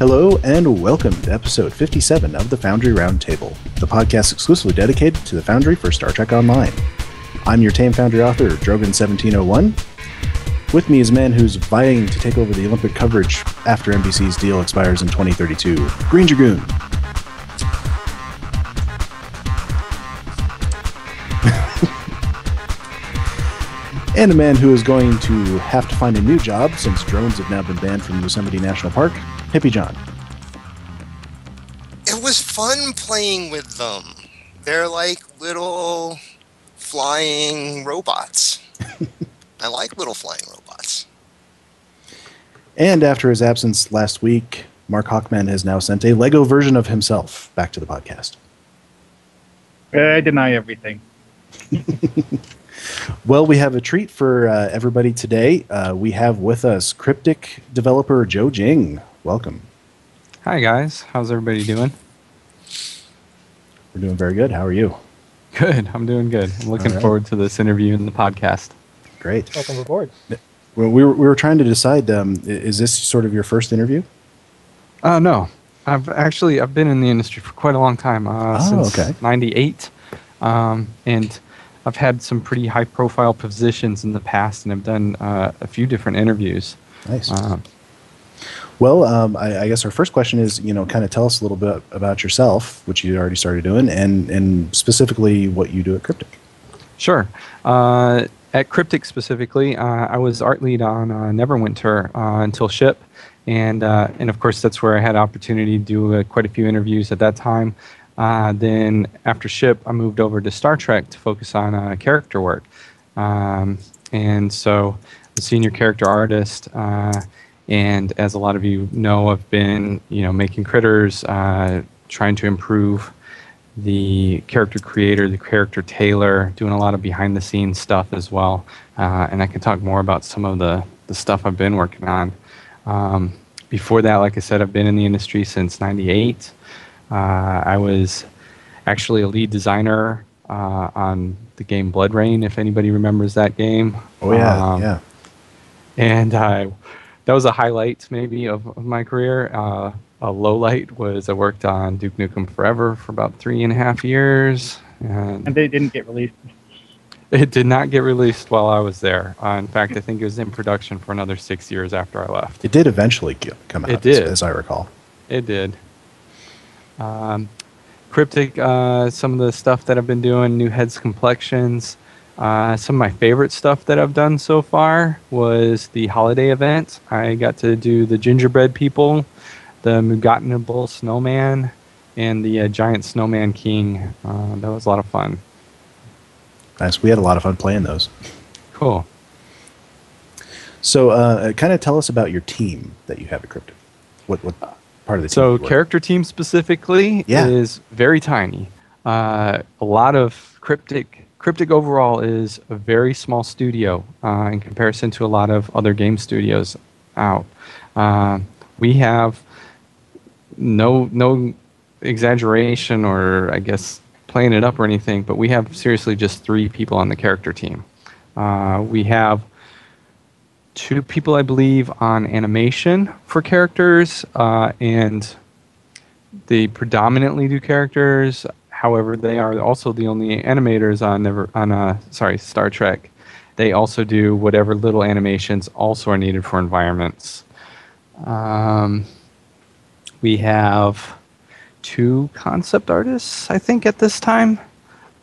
Hello and welcome to episode 57 of the Foundry Roundtable, the podcast exclusively dedicated to the Foundry for Star Trek Online. I'm your tame Foundry author, Drogan1701. With me is a man who's vying to take over the Olympic coverage after NBC's deal expires in 2032, Greendragoon. And a man who is going to have to find a new job since drones have now been banned from Yosemite National Park, Hippiejohn. It was fun playing with them. They're like little flying robots. I like little flying robots. And after his absence last week, Markhawkman has now sent a Lego version of himself back to the podcast. I deny everything. Well, we have a treat for everybody today. We have with us Cryptic developer Jing. Welcome. Hi, guys. How's everybody doing? We're doing very good. How are you? Good. I'm doing good. I'm looking forward to this interview and the podcast. Great. Welcome aboard. Well, we were trying to decide, is this sort of your first interview? No. I've been in the industry for quite a long time, since 98. And I've had some pretty high-profile positions in the past, and I've done a few different interviews. Nice. Well, I guess our first question is, kind of tell us a little bit about yourself, which you already started doing, and specifically what you do at Cryptic. Sure. At Cryptic specifically, I was art lead on Neverwinter until ship, and of course that's where I had opportunity to do quite a few interviews at that time. Then after ship, I moved over to Star Trek to focus on character work, and so I'm a senior character artist. And as a lot of you know, I've been making critters, trying to improve the character creator, the character tailor, doing a lot of behind the scenes stuff as well. And I can talk more about some of the stuff I've been working on. Before that, like I said, I've been in the industry since '98. I was actually a lead designer on the game Blood Rain, if anybody remembers that game. Oh, yeah, yeah. And that was a highlight, maybe, of my career. A low light was I worked on Duke Nukem Forever for about 3.5 years. And they didn't get released. It did not get released while I was there. In fact, I think it was in production for another 6 years after I left. It did eventually come out, it did. As I recall. It did. Cryptic, some of the stuff that I've been doing, New Heads Complexions. Some of my favorite stuff that I've done so far was the holiday event. I got to do the gingerbread people, the Mugatnable snowman, and the giant snowman king. That was a lot of fun. Nice. We had a lot of fun playing those. Cool. So kind of tell us about your team that you have at Cryptic. What part of the team? So character team specifically is very tiny. A lot of Cryptic overall is a very small studio in comparison to a lot of other game studios out. We have no exaggeration or I guess playing it up or anything, but we have seriously just 3 people on the character team. We have 2 people, I believe, on animation for characters, and they predominantly do characters. However, they are also the only animators on Star Trek. They also do whatever little animations also are needed for environments. We have 2 concept artists, I think, at this time,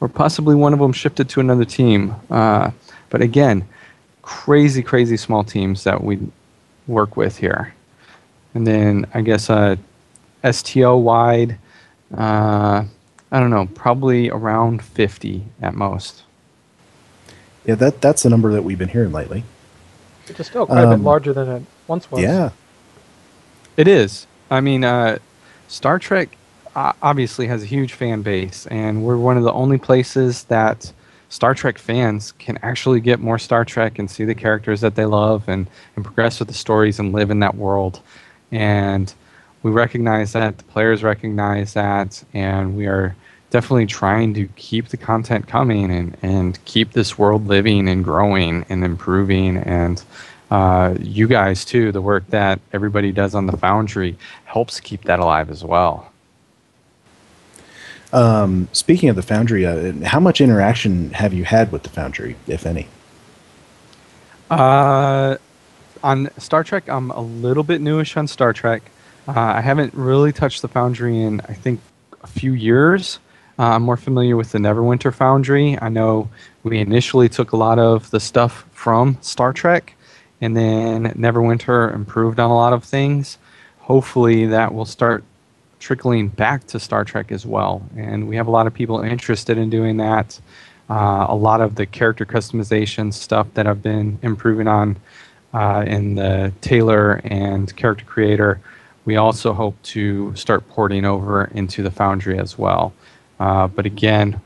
or possibly one of them shifted to another team. But again, crazy small teams that we work with here. And then I guess STO wide, I don't know, probably around 50 at most. Yeah, that's the number that we've been hearing lately. Which is still quite a bit larger than it once was. Yeah. It is. I mean, Star Trek obviously has a huge fan base, and we're one of the only places that Star Trek fans can actually get more Star Trek and see the characters that they love and progress with the stories and live in that world. And we recognize that, the players recognize that, and we are definitely trying to keep the content coming and keep this world living and growing and improving. And you guys too, the work that everybody does on the Foundry helps keep that alive as well. Speaking of the Foundry, how much interaction have you had with the Foundry, if any? On Star Trek, I'm a little bit newish on Star Trek. I haven't really touched the Foundry in, I think, a few years. I'm more familiar with the Neverwinter Foundry. I know we initially took a lot of the stuff from Star Trek, and then Neverwinter improved on a lot of things. Hopefully that will start trickling back to Star Trek as well. And we have a lot of people interested in doing that. A lot of the character customization stuff that I've been improving on in the Tailor and Character Creator, we also hope to start porting over into the Foundry as well. But again,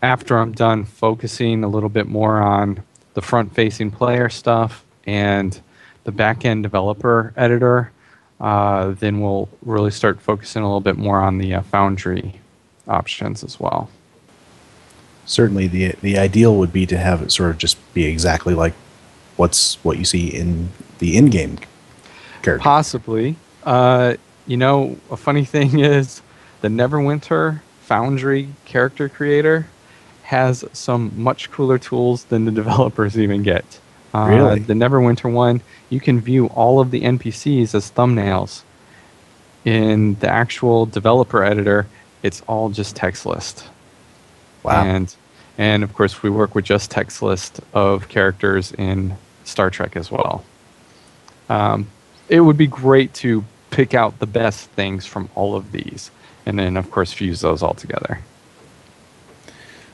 after I'm done focusing a little bit more on the front-facing player stuff and the back-end developer editor, then we'll really start focusing a little bit more on the Foundry options as well. Certainly, the ideal would be to have it sort of just be exactly like what you see in the in-game character. Possibly. A funny thing is the Neverwinter Foundry character creator has some much cooler tools than the developers even get. Really? The Neverwinter one, you can view all of the NPCs as thumbnails. In the actual developer editor, it's all just text list. Wow. And of course, we work with just text list of characters in Star Trek as well. It would be great to pick out the best things from all of these, and then, of course, fuse those all together.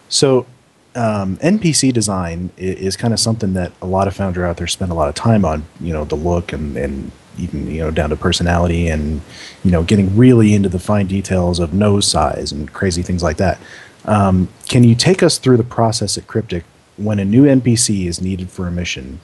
So NPC design is kind of something that a lot of Foundry out there spend a lot of time on, the look and even, down to personality and, getting really into the fine details of nose size and crazy things like that. Can you take us through the process at Cryptic when a new NPC is needed for a mission?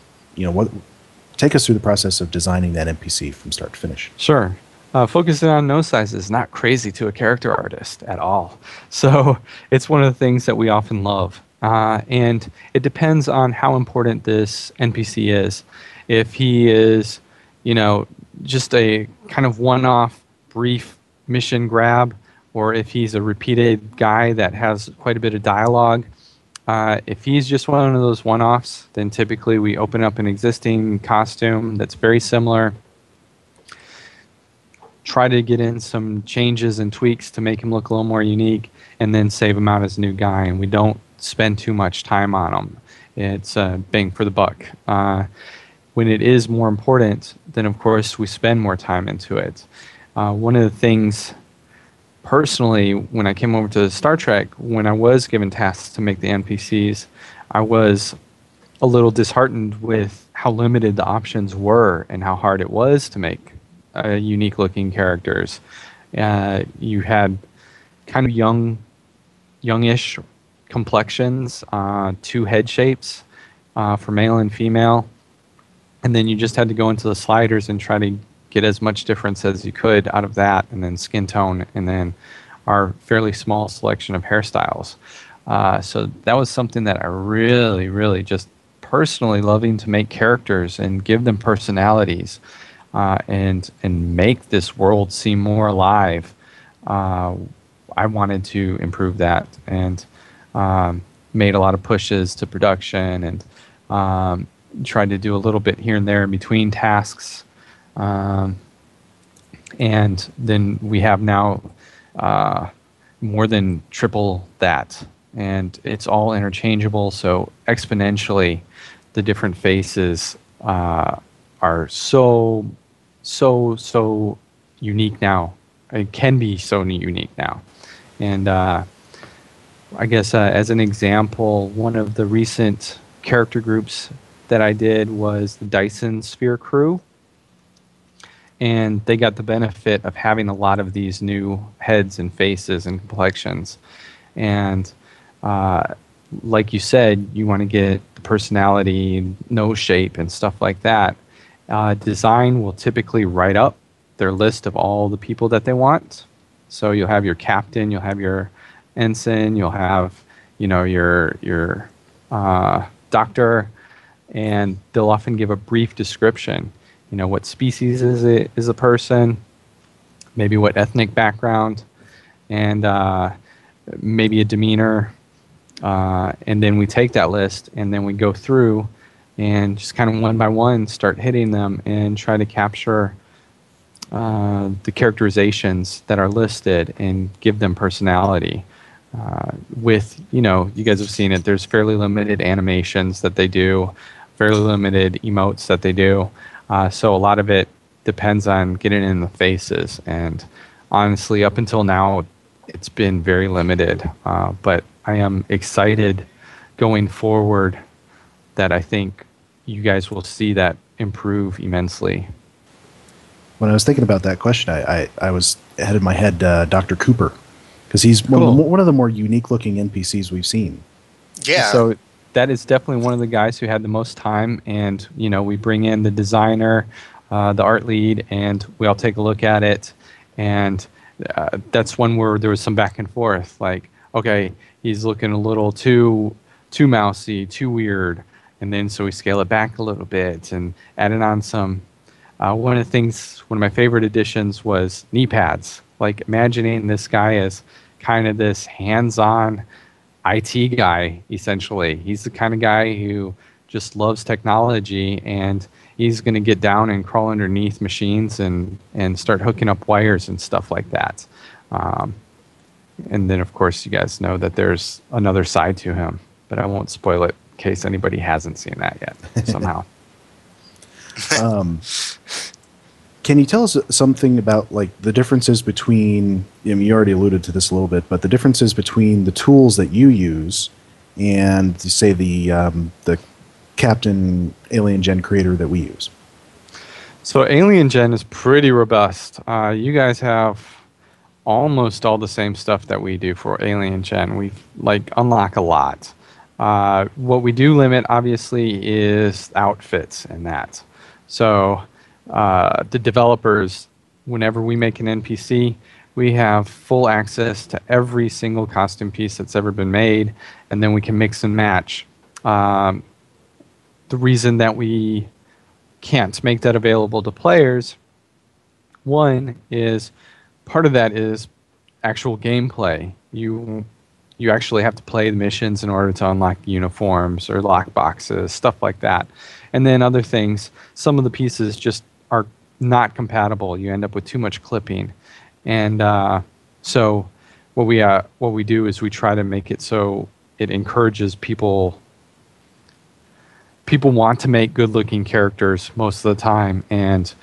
Take us through the process of designing that NPC from start to finish. Sure. Focusing on nose size is not crazy to a character artist at all. So it's one of the things that we often love. And it depends on how important this NPC is. If he is, just a kind of one-off brief mission grab, or if he's a repeated guy that has quite a bit of dialogue. If he's just one of those one-offs, then typically we open up an existing costume that's very similar, try to get in some changes and tweaks to make him look a little more unique, and then save him out as a new guy. And we don't spend too much time on him. It's bang for the buck. When it is more important, then of course we spend more time into it. One of the things personally, when I came over to Star Trek, when I was given tasks to make the NPCs, I was a little disheartened with how limited the options were and how hard it was to make unique-looking characters. You had kind of youngish complexions, 2 head shapes for male and female, and then you just had to go into the sliders and try to get as much difference as you could out of that, and then skin tone, and then our fairly small selection of hairstyles. So that was something that I really, really just personally loving to make characters and give them personalities, and make this world seem more alive. I wanted to improve that, and made a lot of pushes to production, and tried to do a little bit here and there in between tasks. And then we have now more than triple that, and it's all interchangeable, so exponentially the different faces are so unique now. It can be so unique now. And I guess as an example, one of the recent character groups that I did was the Dyson Sphere crew. And they got the benefit of having a lot of these new heads and faces and complexions. And like you said, you want to get the personality, nose shape, and stuff like that. Design will typically write up their list of all the people that they want. So you'll have your captain, you'll have your ensign, you'll have your doctor, and they'll often give a brief description. What species is a person, maybe what ethnic background, and maybe a demeanor. And then we take that list and then we go through and just kind of one by one start hitting them and try to capture the characterizations that are listed and give them personality. You guys have seen it, there's fairly limited animations that they do, fairly limited emotes that they do. So a lot of it depends on getting in the faces. And honestly, up until now, it's been very limited. But I am excited going forward that I think you guys will see that improve immensely. When I was thinking about that question, I was had in my head Dr. Cooper, because he's one of the more unique-looking NPCs we've seen. Yeah. So that is definitely one of the guys who had the most time, and we bring in the designer, the art lead, and we all take a look at it, and that's one where there was some back and forth. Like, okay, he's looking a little too mousy, too weird, and then so we scale it back a little bit and added on some. One of my favorite additions was knee pads. Like imagining this guy as kind of this hands-on IT guy, essentially. He's the kind of guy who just loves technology, and he's going to get down and crawl underneath machines and start hooking up wires and stuff like that. And then, of course, you guys know that there's another side to him, but I won't spoil it in case anybody hasn't seen that yet somehow. Can you tell us something about like the differences between, you already alluded to this a little bit, but the differences between the tools that you use and say the Captain Alien Gen creator that we use? So Alien Gen is pretty robust. You guys have almost all the same stuff that we do for Alien Gen. We unlock a lot. What we do limit, obviously, is outfits and that. So the developers, whenever we make an NPC, we have full access to every single costume piece that's ever been made, and then we can mix and match. The reason that we can't make that available to players, one is part of that is actual gameplay. You actually have to play the missions in order to unlock uniforms or lock boxes, stuff like that. And then other things, some of the pieces just are not compatible. You end up with too much clipping. And so what we do is we try to make it so it encourages people want to make good-looking characters most of the time, and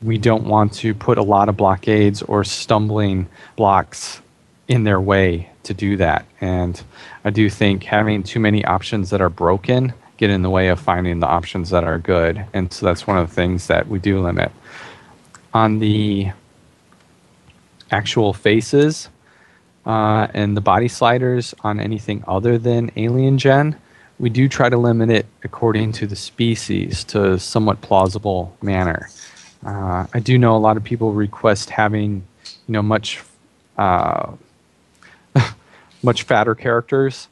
we don't want to put a lot of blockades or stumbling blocks in their way to do that. And I do think having too many options that are broken get in the way of finding the options that are good. And so that's one of the things that we do limit. On the actual faces and the body sliders on anything other than Alien Gen, we do try to limit it according to the species to a somewhat plausible manner. I do know a lot of people request having, much fatter characters.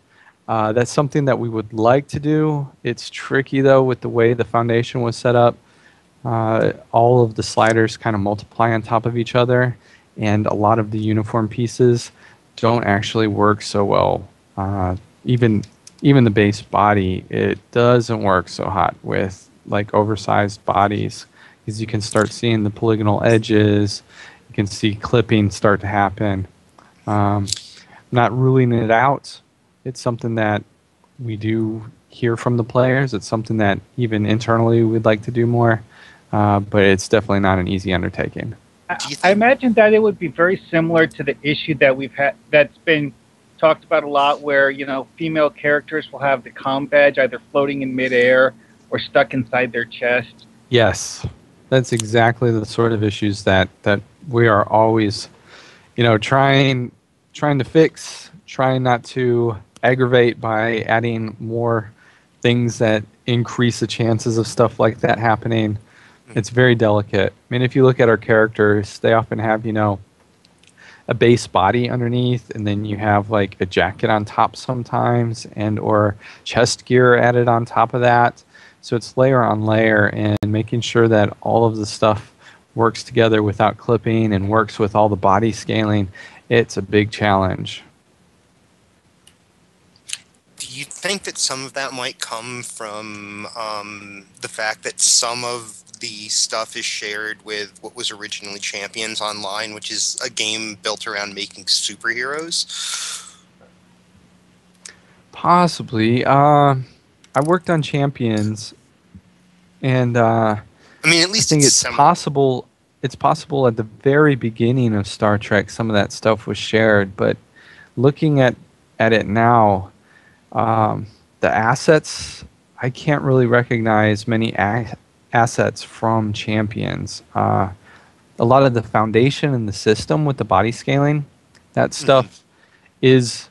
That's something that we would like to do. It's tricky though with the way the foundation was set up. All of the sliders kind of multiply on top of each other, and a lot of the uniform pieces don't actually work so well. Even the base body, it doesn't work so hot with like oversized bodies, because you can start seeing the polygonal edges. You can see clipping start to happen. Not ruling it out. It's something that we do hear from the players. It's something that even internally we'd like to do more, but it's definitely not an easy undertaking. I imagine that it would be very similar to the issue that we've had that's been talked about a lot, where female characters will have the comm badge either floating in midair or stuck inside their chest. Yes, that's exactly the sort of issues that we are always, trying to fix, trying not to aggravate by adding more things that increase the chances of stuff like that happening. It's very delicate. I mean, if you look at our characters, they often have, a base body underneath, and then you have like a jacket on top sometimes, and or chest gear added on top of that. So it's layer on layer, and making sure that all of the stuff works together without clipping and works with all the body scaling. It's a big challenge. Do you think that some of that might come from the fact that some of the stuff is shared with what was originally Champions Online, which is a game built around making superheroes? Possibly. I worked on Champions, and I mean, at least I think it's it's similar. possible. It's possible at the very beginning of Star Trek, some of that stuff was shared. But looking at it now, the assets, I can't really recognize many assets from Champions. A lot of the foundation and the system with the body scaling, that stuff is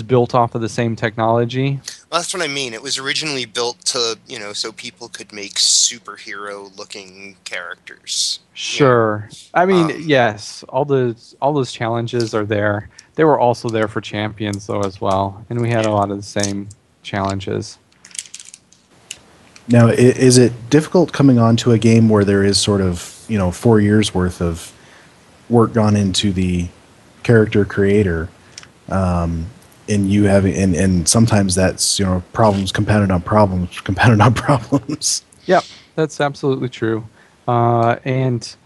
built off of the same technology. Well, that's what I mean. It was originally built to, so people could make superhero-looking characters. Sure. I mean, yes, all those challenges are there. They were also there for Champions, though, as well. And we had a lot of the same challenges. Now, is it difficult coming onto a game where there is sort of, 4 years worth of work gone into the character creator, and you have, and sometimes that's, problems compounded on problems, compounded on problems. Yep, that's absolutely true. And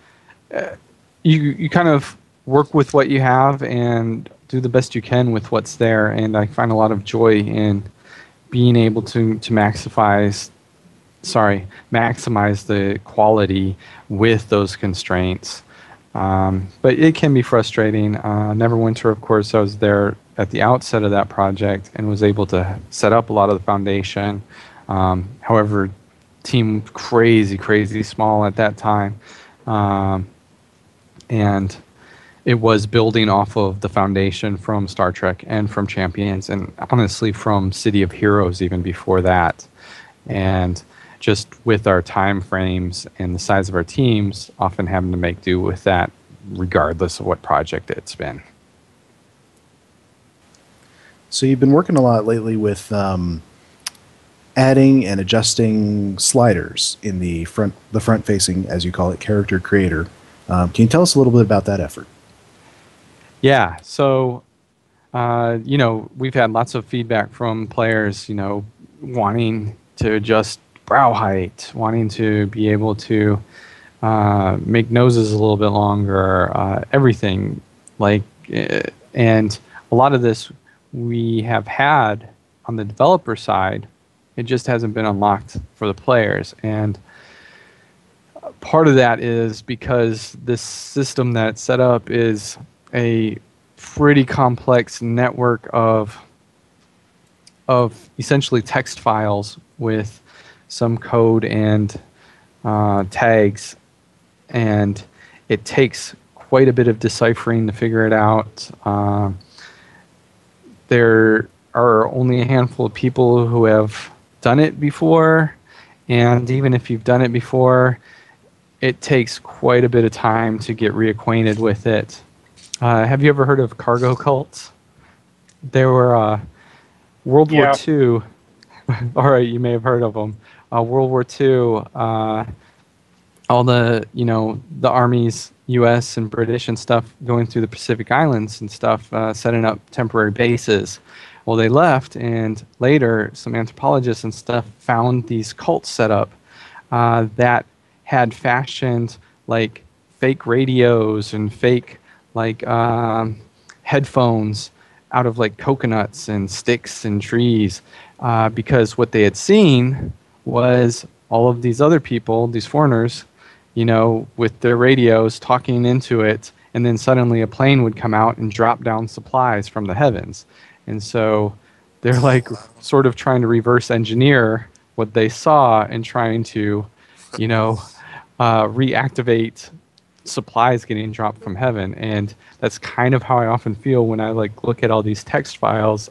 you kind of work with what you have and do the best you can with what's there. And I find a lot of joy in being able to maximize the quality with those constraints. But it can be frustrating. Neverwinter, of course, I was there at the outset of that project and was able to set up a lot of the foundation. However, team crazy small at that time. And it was building off of the foundation from Star Trek and from Champions, and honestly from City of Heroes even before that. And just with our time frames and the size of our teams, often having to make do with that regardless of what project it's been. So you've been working a lot lately with adding and adjusting sliders in the front-facing, as you call it, character creator. Can you tell us a little bit about that effort? Yeah, so we've had lots of feedback from players, wanting to adjust brow height, wanting to be able to make noses a little bit longer, everything and a lot of this we have had on the developer side. It just hasn't been unlocked for the players, and part of that is because this system that's set up is a pretty complex network of essentially text files with some code and tags, and it takes quite a bit of deciphering to figure it out. There are only a handful of people who have done it before, and even if you've done it before, it takes quite a bit of time to get reacquainted with it. Have you ever heard of cargo cults? There were World War II. All right, you may have heard of them. World War II, all the armies, U.S. and British and stuff, going through the Pacific Islands and stuff, setting up temporary bases. Well, they left, and later some anthropologists and stuff found these cults set up that had fashioned like fake radios and fake headphones out of like coconuts and sticks and trees, because what they had seen was all of these other people, these foreigners, with their radios talking into it, and then suddenly a plane would come out and drop down supplies from the heavens. And so they're like sort of trying to reverse engineer what they saw and trying to, reactivate supplies getting dropped from heaven. And that's kind of how I often feel when I look at all these text files.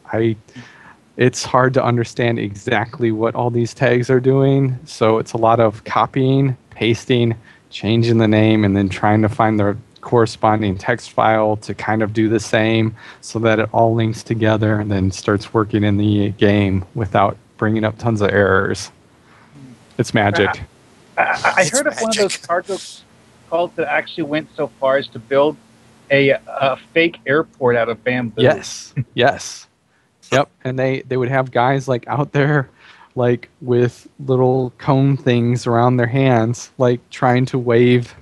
It's hard to understand exactly what all these tags are doing. So it's a lot of copying, pasting, changing the name, and then trying to find the corresponding text file to kind of do the same so that it all links together and then starts working in the game without bringing up tons of errors. It's magic. I heard of one of those cargo cults that actually went so far as to build a fake airport out of bamboo. Yes. Yep. And they would have guys like out there like with little cone things around their hands, like trying to wave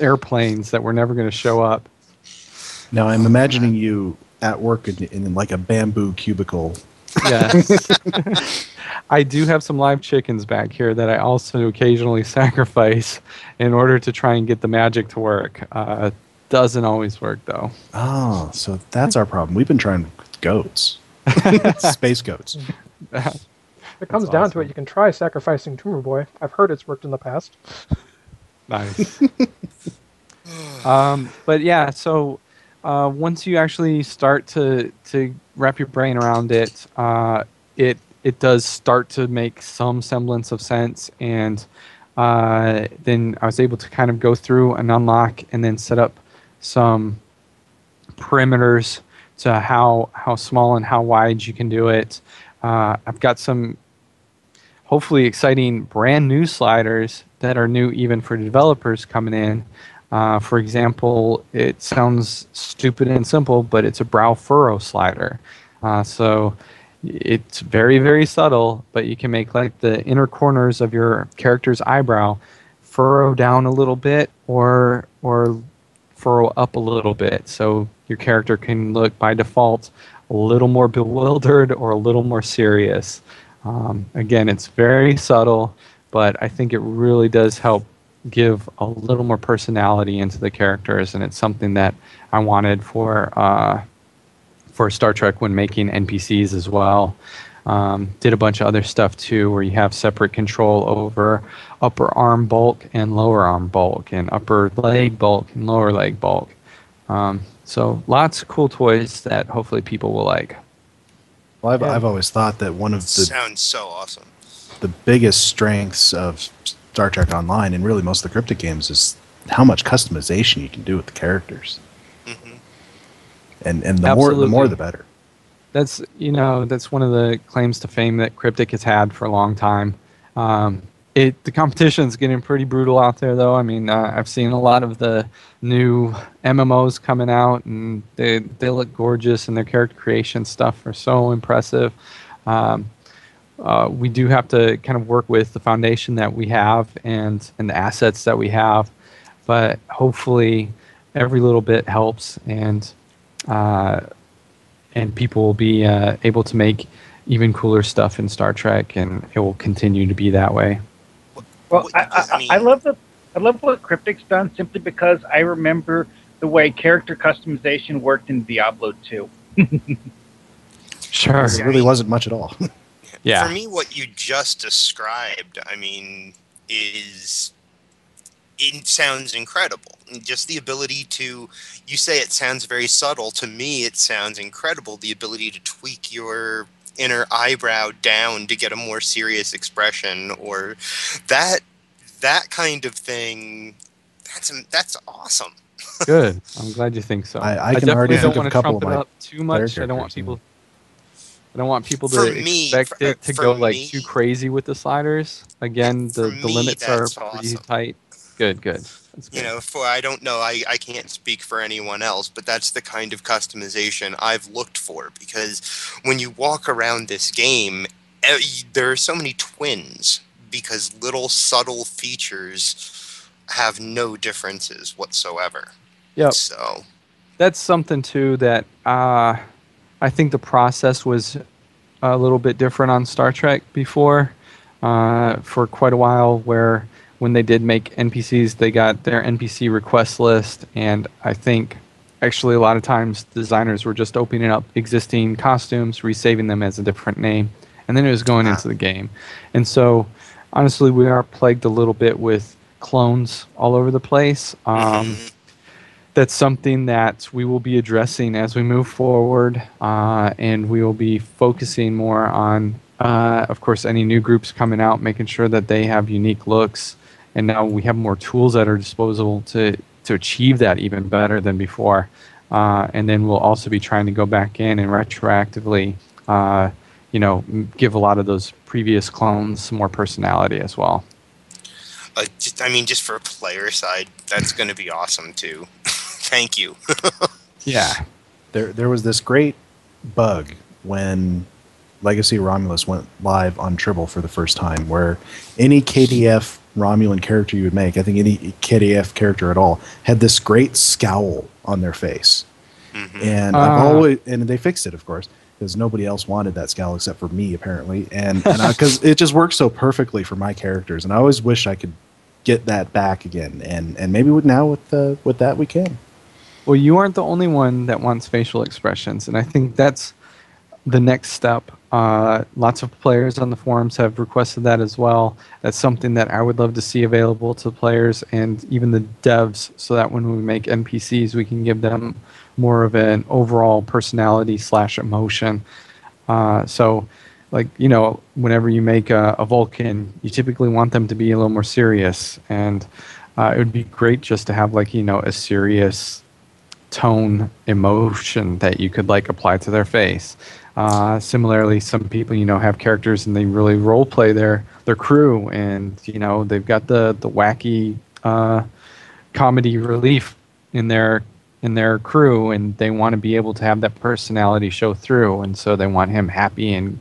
airplanes that were never going to show up. Now I'm imagining you at work in like a bamboo cubicle. Yes. I do have some live chickens back here that I also occasionally sacrifice in order to try and get the magic to work. Doesn't always work, though. Oh, so that's our problem. We've been trying with goats. Space goats. If it comes down to it, you can try sacrificing Tumor Boy. I've heard it's worked in the past. Nice. But yeah, so once you actually start to wrap your brain around it, it does start to make some semblance of sense. And then I was able to kind of go through and unlock and then set up some perimeters to how small and how wide you can do it. I've got some hopefully exciting brand new sliders that are new even for developers coming in. For example, it sounds stupid and simple, but it's a brow furrow slider. So it's very, very subtle, but you can make like the inner corners of your character's eyebrow furrow down a little bit or furrow up a little bit. So your character can look by default a little more bewildered or a little more serious. Again, it's very subtle, but I think it really does help give a little more personality into the characters, and it's something that I wanted for Star Trek when making NPCs as well. Did a bunch of other stuff too, where you have separate control over upper arm bulk and lower arm bulk, and upper leg bulk and lower leg bulk. So lots of cool toys that hopefully people will like. Well, I've always thought that one of the sounds so awesome. The biggest strengths of Star Trek Online and really most of the Cryptic games is how much customization you can do with the characters. Mm-hmm. And the more the better. That's one of the claims to fame that Cryptic has had for a long time. The competition's getting pretty brutal out there, though. I mean, I've seen a lot of the new MMOs coming out, and they look gorgeous, and their character creation stuff are so impressive. We do have to kind of work with the foundation that we have and the assets that we have, but hopefully every little bit helps, and people will be able to make even cooler stuff in Star Trek, and it will continue to be that way. Well, I love what Cryptic's done simply because I remember the way character customization worked in Diablo 2. Sure. It really wasn't much at all. Yeah. For me, what you just described, I mean, it sounds incredible. Just the ability to, you say it sounds very subtle. To me, it sounds incredible. The ability to tweak your inner eyebrow down to get a more serious expression, or that kind of thing. That's awesome. Good. I'm glad you think so. I can already think of a couple of my up too much. I don't want people to expect it to go like too crazy with the sliders. Again, the limits are pretty tight. Good. That's good. I don't know, I can't speak for anyone else, but that's the kind of customization I've looked for, because when you walk around this game, there are so many twins, because little subtle features have no differences whatsoever. Yep. So that's something too that I think the process was a little bit different on Star Trek before, for quite a while, where when they did make NPCs, they got their NPC request list, and I think actually a lot of times designers were just opening up existing costumes, resaving them as a different name, and then it was going into the game. And so honestly, we are plagued a little bit with clones all over the place. That's something that we will be addressing as we move forward, and we will be focusing more on, of course, any new groups coming out, making sure that they have unique looks. And now we have more tools at our disposal to achieve that even better than before. And then we'll also be trying to go back in and retroactively give a lot of those previous clones some more personality as well. Just for a player side, that's going to be awesome too. Thank you. Yeah. There was this great bug when Legacy Romulus went live on Tribble for the first time, where any KDF Romulan character you would make, I think any KDF character at all, had this great scowl on their face. Mm-hmm. And they fixed it, of course, because nobody else wanted that scowl except for me, apparently. And because it just works so perfectly for my characters, and I always wish I could get that back again. And maybe with that we can. Well, you aren't the only one that wants facial expressions, and I think that's the next step. Lots of players on the forums have requested that as well. That's something that I would love to see available to players and even the devs, so that when we make NPCs, we can give them more of an overall personality / emotion. So, whenever you make a Vulcan, you typically want them to be a little more serious, and it would be great just to have a serious tone emotion that you could apply to their face. Similarly, some people have characters and they really role play their crew, and they've got the wacky comedy relief in their crew, and they want to be able to have that personality show through, and so they want him happy and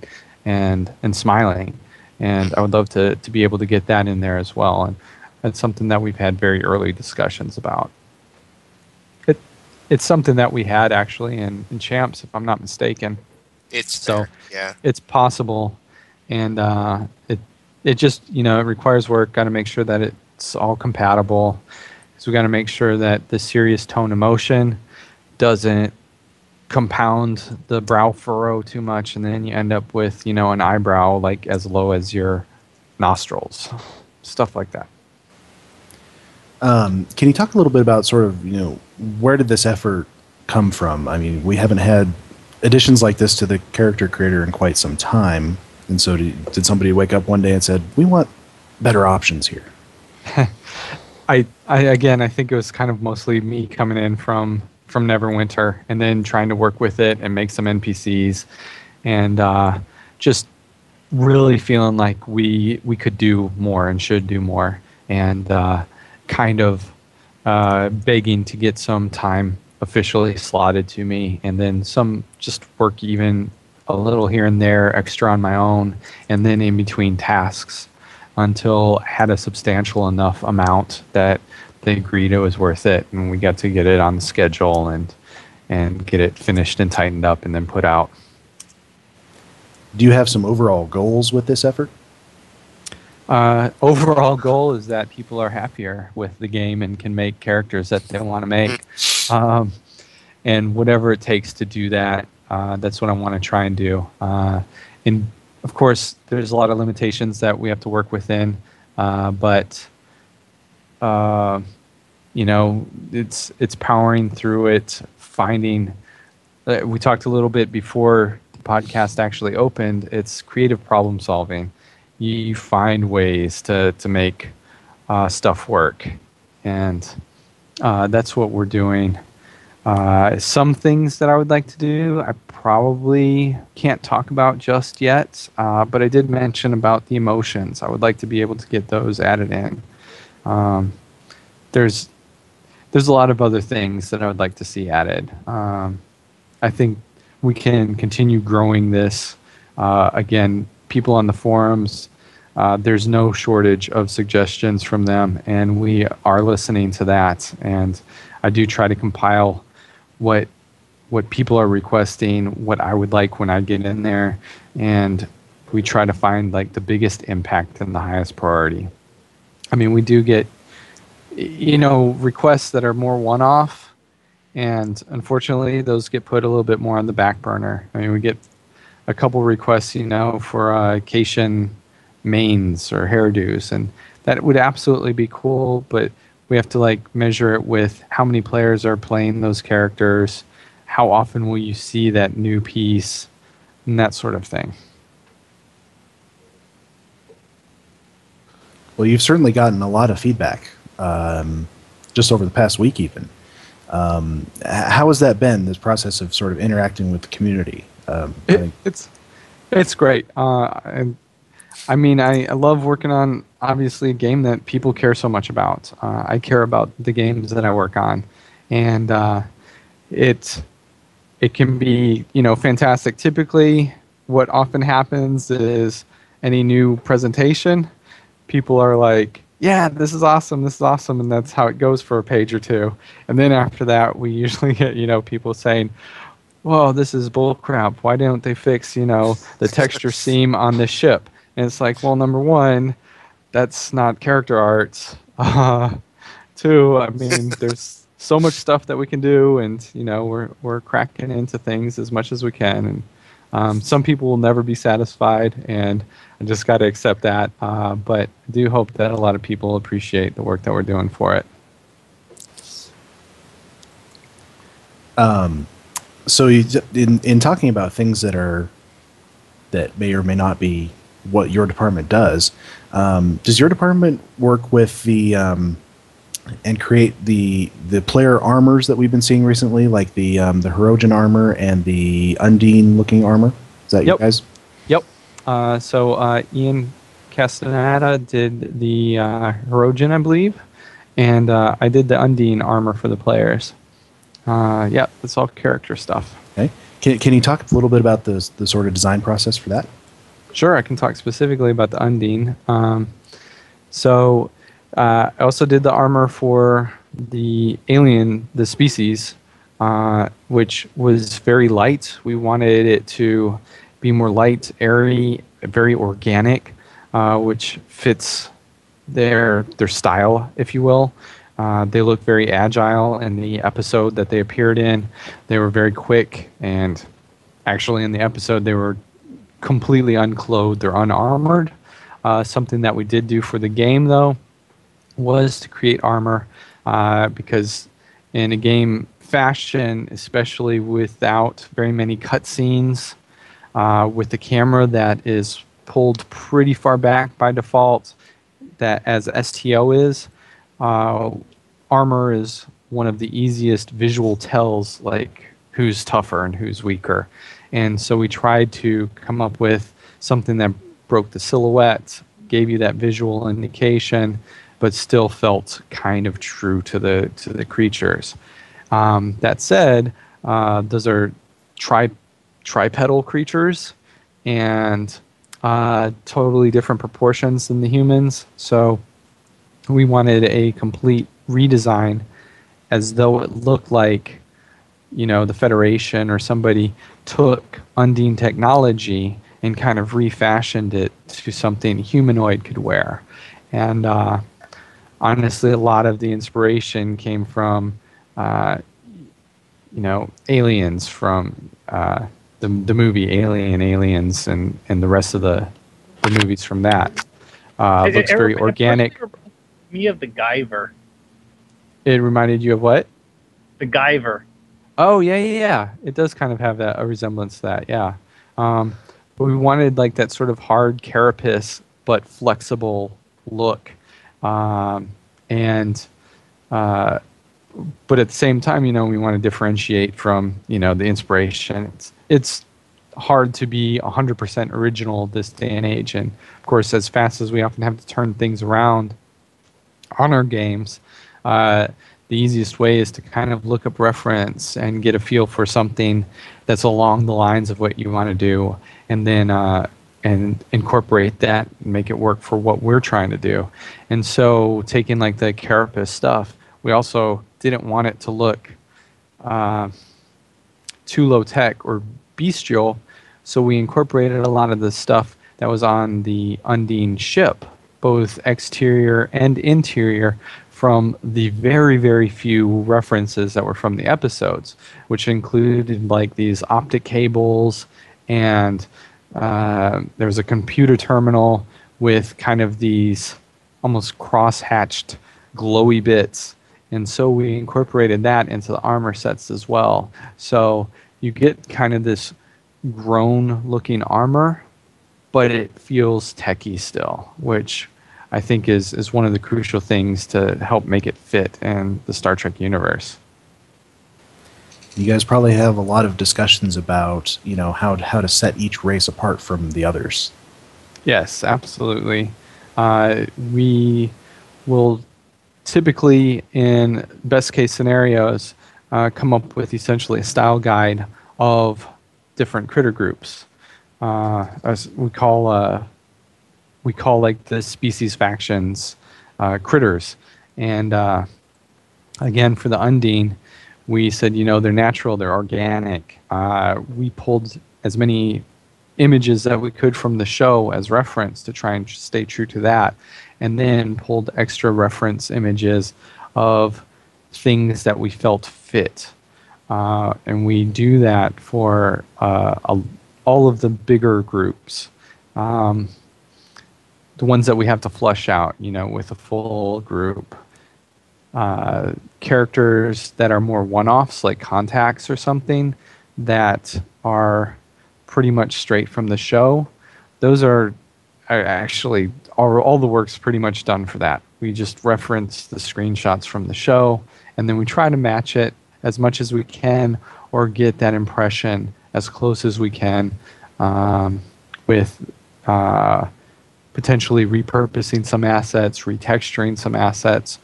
smiling, and I would love to be able to get that in there as well, and that's something that we've had very early discussions about. It's something that we had actually in Champs, if I'm not mistaken. It's possible, and it just it requires work. Got to make sure that it's all compatible. So we got to make sure that the serious tone emotion doesn't compound the brow furrow too much, and then you end up with an eyebrow as low as your nostrils, stuff like that. Can you talk a little bit about sort of where did this effort come from? I mean, we haven't had additions like this to the character creator in quite some time, and so did somebody wake up one day and said, we want better options here? I think it was kind of mostly me coming in from Neverwinter and then trying to work with it and make some NPCs, and just really feeling like we could do more and should do more, and kind of begging to get some time officially slotted to me, and then some just work even a little here and there extra on my own, and then in between tasks until I had a substantial enough amount that they agreed it was worth it, and we got to get it on the schedule and get it finished and tightened up and then put out. Do you have some overall goals with this effort? Overall goal is that people are happier with the game and can make characters that they want to make. And whatever it takes to do that, that's what I want to try and do. And of course, there's a lot of limitations that we have to work within, but it's powering through it, finding. We talked a little bit before the podcast actually opened. It's creative problem solving. You find ways to make stuff work, and that's what we're doing. Some things that I would like to do, I probably can't talk about just yet, but I did mention about the emotions. I would like to be able to get those added in. There's a lot of other things that I would like to see added. I think we can continue growing this. Again, people on the forums, there's no shortage of suggestions from them, and we are listening to that. And I do try to compile what people are requesting, what I would like when I get in there, and we try to find the biggest impact and the highest priority. I mean, we do get requests that are more one-off, and unfortunately those get put a little bit more on the back burner. I mean, we get a couple requests for Cation mains or hairdos, and that would absolutely be cool, but we have to measure it with how many players are playing those characters, how often will you see that new piece, and that sort of thing. Well, you've certainly gotten a lot of feedback just over the past week even. How has that been, this process of sort of interacting with the community? It's great. I mean, I love working on, obviously, a game that people care so much about. I care about the games that I work on. And it can be, fantastic. Typically, what often happens is any new presentation, people are like, yeah, this is awesome, and that's how it goes for a page or two. And then after that, we usually get, people saying, whoa, this is bull crap. Why don't they fix, the texture seam on this ship? And it's like, well, number one, that's not character art. Two, I mean, there's so much stuff that we can do, and we're cracking into things as much as we can. And some people will never be satisfied, and I just got to accept that. But I do hope that a lot of people appreciate the work that we're doing for it. So in talking about things that may or may not be what your department does your department work with the and create the player armors that we've been seeing recently, like the Hippiejohn armor and the Undine looking armor? Is that you guys? Yep. So Ian Castaneda did the Hippiejohn, I believe, and I did the Undine armor for the players. Yeah, it's all character stuff. Okay. Can you talk a little bit about the sort of design process for that? Sure, I can talk specifically about the Undine. I also did the armor for the alien, the species, which was very light. We wanted it to be more light, airy, very organic, which fits their style, if you will. They look very agile in the episode that they appeared in. They were very quick, and actually in the episode they were completely unclothed or unarmored. Something that we did do for the game, though, was to create armor, because in a game fashion, especially without very many cutscenes, with the camera that is pulled pretty far back by default, that as STO is, armor is one of the easiest visual tells, like who's tougher and who's weaker. And so we tried to come up with something that broke the silhouette, gave you that visual indication, but still felt kind of true to the creatures. That said, those are tripedal creatures and totally different proportions than the humans. So we wanted a complete redesign, as though it looked like, the Federation or somebody took Undine technology and kind of refashioned it to something humanoid could wear. And honestly, a lot of the inspiration came from, aliens, from the movie Aliens, and the rest of the movies from that. Looks very organic. Me of the Guyver. It reminded you of what? The Guyver. Oh, yeah. It does kind of have a resemblance to that, yeah. But we wanted like that sort of hard carapace but flexible look. But at the same time, we want to differentiate from, the inspiration. It's hard to be 100% original this day and age. And, of course, as fast as we often have to turn things around on our games, the easiest way is to kind of look up reference and get a feel for something that's along the lines of what you want to do, and then and incorporate that and make it work for what we're trying to do. And so taking like the carapace stuff, we also didn't want it to look too low tech or bestial, so we incorporated a lot of the stuff that was on the Undine ship, both exterior and interior, from the very, very few references that were from the episodes, which included like these optic cables, and there was a computer terminal with kind of these almost cross-hatched glowy bits. And so we incorporated that into the armor sets as well. So you get kind of this grown-looking armor, but it feels techie still, which I think is one of the crucial things to help make it fit in the Star Trek universe. You guys probably have a lot of discussions about, how to set each race apart from the others. Yes, absolutely. We will typically, in best case scenarios, come up with essentially a style guide of different critter groups. As we call like the species factions critters. And again, for the Undine, we said, they're natural, they're organic. We pulled as many images that we could from the show as reference to try and stay true to that, and then pulled extra reference images of things that we felt fit. And we do that for all of the bigger groups. The ones that we have to flush out, with a full group. Characters that are more one-offs, like contacts or something, that are pretty much straight from the show. Those are actually all the work's pretty much done for that. We just reference the screenshots from the show, and then we try to match it as much as we can, or get that impression as close as we can, with potentially repurposing some assets, retexturing some assets,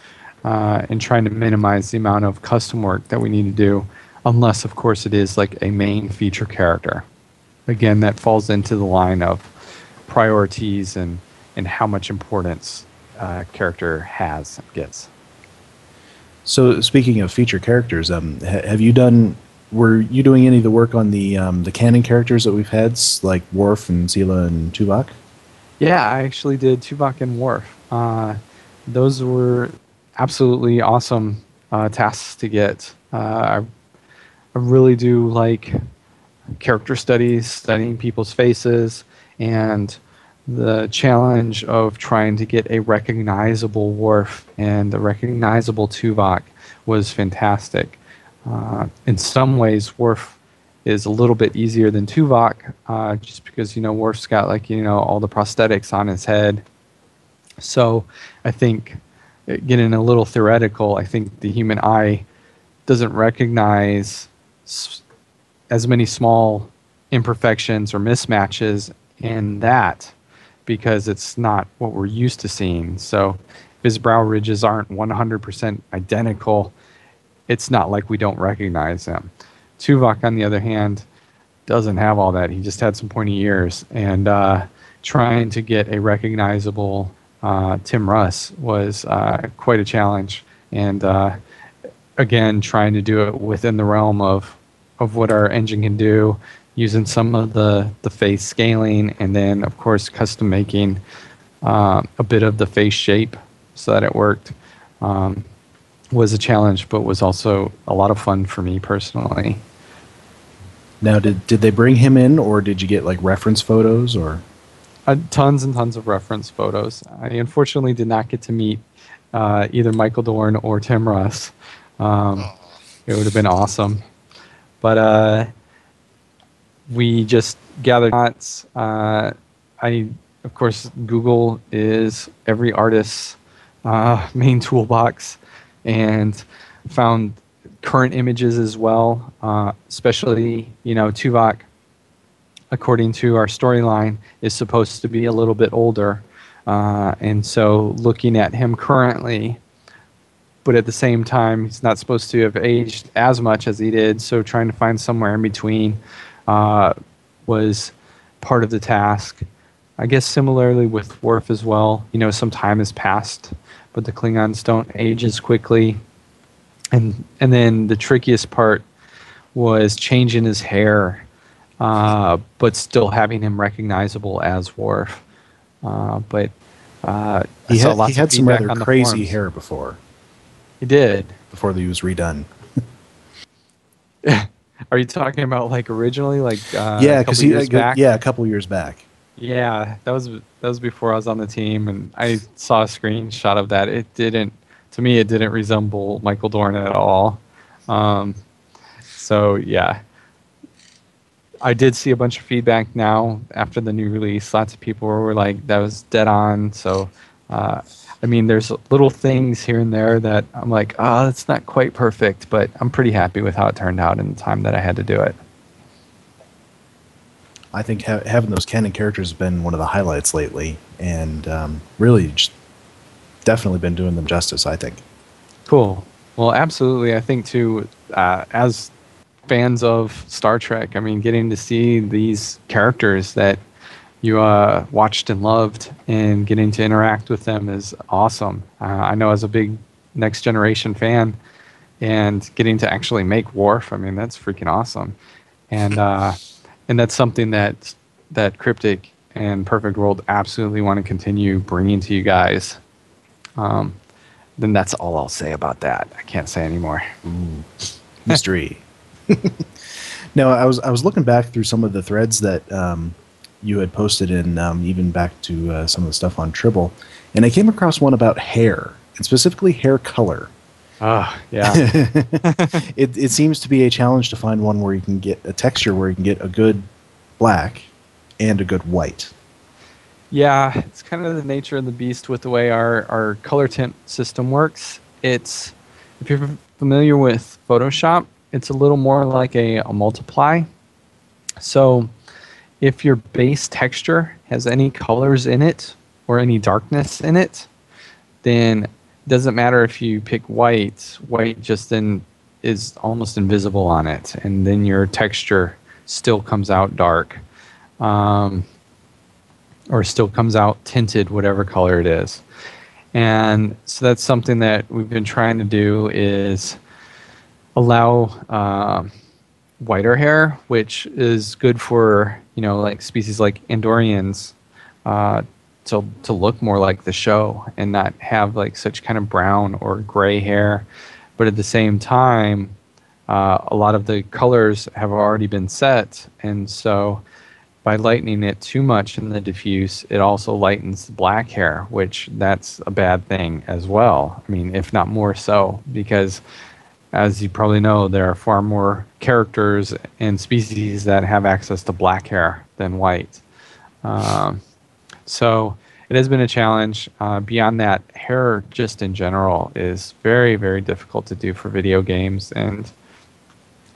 and trying to minimize the amount of custom work that we need to do, unless, of course, it is like a main feature character. Again, that falls into the line of priorities and how much importance character has and gets. So, speaking of feature characters, were you doing any of the work on the canon characters that we've had, like Worf and Sela and Tuvok? Yeah, I actually did Tuvok and Worf. Those were absolutely awesome tasks to get. I really do like character studies, studying people's faces, and the challenge of trying to get a recognizable Worf and a recognizable Tuvok was fantastic. In some ways, Worf is a little bit easier than Tuvok, just because, Worf's got all the prosthetics on his head. So I think, getting a little theoretical, I think the human eye doesn't recognize as many small imperfections or mismatches in that, because it's not what we're used to seeing. So if his brow ridges aren't 100% identical, it's not like we don't recognize them. Tuvok, on the other hand, doesn't have all that. He just had some pointy ears, and trying to get a recognizable Tim Russ was quite a challenge. And again, trying to do it within the realm of what our engine can do, using some of the face scaling, and then, of course, custom making a bit of the face shape so that it worked, was a challenge, but was also a lot of fun for me personally. Now, did they bring him in, or did you get reference photos, or? Tons and tons of reference photos. I unfortunately did not get to meet either Michael Dorn or Tim Russ. It would have been awesome. But we just gathered dots. Of course, Google is every artist's main toolbox, and found current images as well, especially, Tuvok, according to our storyline, is supposed to be a little bit older. And so looking at him currently, but at the same time, he's not supposed to have aged as much as he did. So trying to find somewhere in between was part of the task. I guess similarly with Worf as well. Some time has passed, but the Klingons don't age as quickly. And then the trickiest part was changing his hair, but still having him recognizable as Worf. But he had some rather crazy forums. Hair before. He did. Before he was redone. Are you talking about originally, yeah, because a couple years back. Yeah, that was before I was on the team, and I saw a screenshot of that. To me, it didn't resemble Michael Dorn at all. So yeah, I did see a bunch of feedback now after the new release. Lots of people were like, "That was dead on." So I mean, there's little things here and there that I'm like, oh, it's not quite perfect, but I'm pretty happy with how it turned out in the time that I had to do it. I think having those canon characters has been one of the highlights lately, and really just definitely been doing them justice, I think. Cool. Well, absolutely. I think, too, as fans of Star Trek, I mean, getting to see these characters that you watched and loved and getting to interact with them is awesome. I know as a big Next Generation fan, and getting to actually make Worf, I mean, that's freaking awesome. And that's something that Cryptic and Perfect World absolutely want to continue bringing to you guys. Then that's all I'll say about that. I can't say anymore. Mystery. No, I was looking back through some of the threads that you had posted in, even back to some of the stuff on Tribble, and I came across one about hair, and specifically hair color. Oh, yeah. It seems to be a challenge to find one where you can get a texture where you can get a good black and a good white. Yeah, it's kind of the nature of the beast with the way our color tint system works. If you're familiar with Photoshop, it's a little more like a multiply. So if your base texture has any colors in it or any darkness in it, then it doesn't matter if you pick white. White just then is almost invisible on it, and then your texture still comes out dark. Or still comes out tinted, whatever color it is. And so that's something that we've been trying to do, is allow whiter hair, which is good for, like species like Andorians, to look more like the show and not have like such kind of brown or gray hair. But at the same time, a lot of the colors have already been set, and so by lightening it too much in the diffuse, it also lightens the black hair, which that's a bad thing as well. I mean, if not more so, because as you probably know, there are far more characters and species that have access to black hair than white. So it has been a challenge. Beyond that, hair just in general is very, very difficult to do for video games. And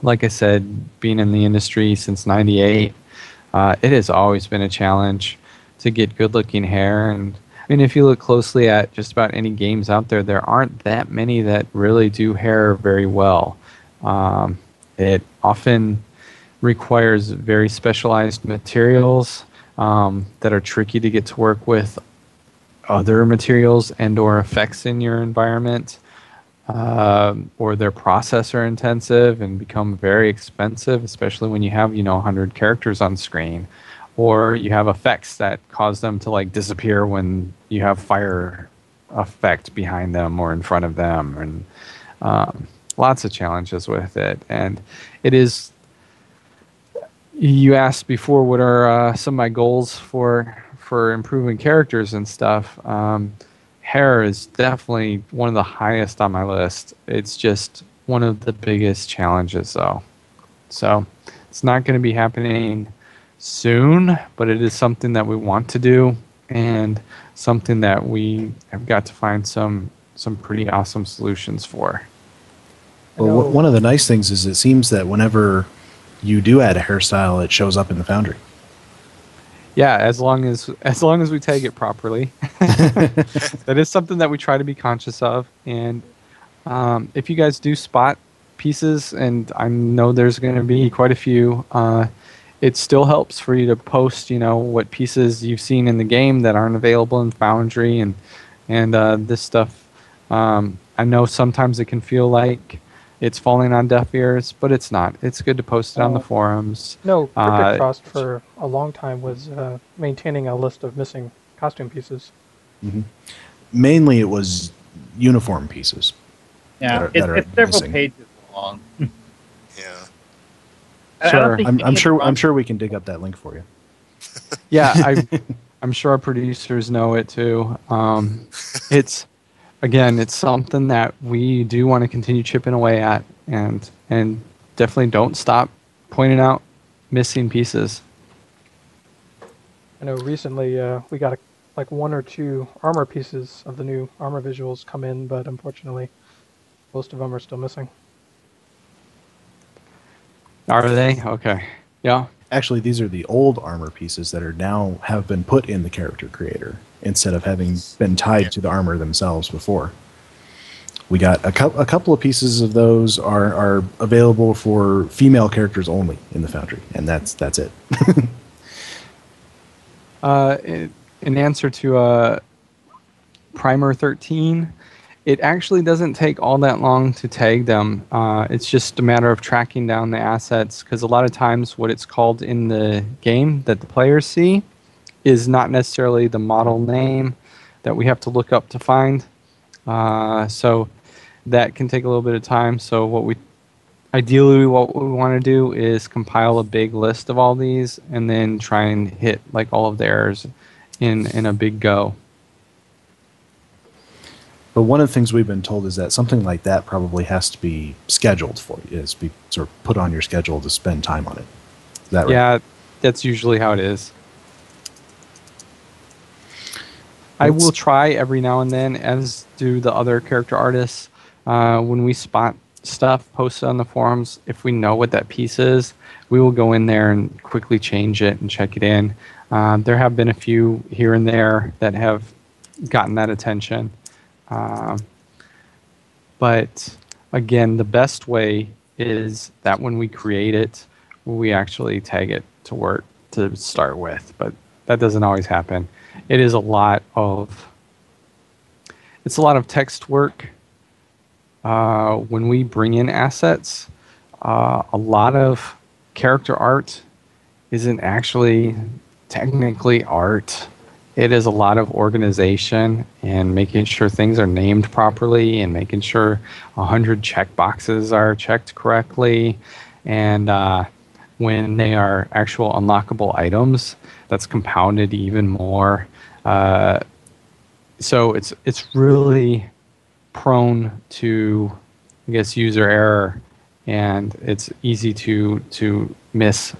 like I said, being in the industry since '98, it has always been a challenge to get good-looking hair. And I mean, if you look closely at just about any games out there, there aren't that many that really do hair very well. It often requires very specialized materials that are tricky to get to work with other materials and or effects in your environment, or they're processor intensive and become very expensive, especially when you have 100 characters on screen, or you have effects that cause them to like disappear when you have fire effect behind them or in front of them, and lots of challenges with it. And it is, you asked before what are some of my goals for improving characters and stuff. Hair is definitely one of the highest on my list. It's just one of the biggest challenges, though. So it's not going to be happening soon, but it is something that we want to do, and something that we have got to find some pretty awesome solutions for. Well, one of the nice things is it seems that whenever you do add a hairstyle, it shows up in the Foundry. Yeah, as long as we tag it properly. That is something that we try to be conscious of. And if you guys do spot pieces, and I know there's going to be quite a few, it still helps for you to post, what pieces you've seen in the game that aren't available in Foundry, and this stuff. I know sometimes it can feel like it's falling on deaf ears, but it's not. It's good to post it on the forums. No, Cryptic Frost for a long time was maintaining a list of missing costume pieces. Mm-hmm. Mainly it was uniform pieces. Yeah, that are it's several missing. pages long. Yeah. Sure. I'm sure we can dig up that link for you. Yeah, I'm sure our producers know it too. It's something that we do want to continue chipping away at, and definitely don't stop pointing out missing pieces. I know recently we got like 1 or 2 armor pieces of the new armor visuals come in, but unfortunately, most of them are still missing. Are they? Okay. Yeah. Actually, these are the old armor pieces that are now have been put in the character creator instead of having been tied to the armor themselves before. We got a couple of pieces of those are available for female characters only in the Foundry, and that's it. In answer to Primer 13, it actually doesn't take all that long to tag them. It's just a matter of tracking down the assets, because a lot of times what it's called in the game that the players see is not necessarily the model name that we have to look up to find. So that can take a little bit of time. So what we want to do is compile a big list of all these and then try and hit like all of the errors in a big go. But one of the things we've been told is that something like that probably has to be scheduled for you, is be sort of put on your schedule to spend time on it. Is that right? Yeah, that's usually how it is. I will try every now and then, as do the other character artists, when we spot stuff posted on the forums. If we know what that piece is, we will go in there and quickly change it and check it in. There have been a few here and there that have gotten that attention. But again, the best way is that when we create it, we actually tag it to work to start with. But that doesn't always happen. It is a lot of text work. When we bring in assets, a lot of character art isn't actually technically art. It is a lot of organization and making sure things are named properly and making sure 100 checkboxes are checked correctly. And when they are actual unlockable items, that's compounded even more. So it's really prone to, I guess, user error, and it's easy to miss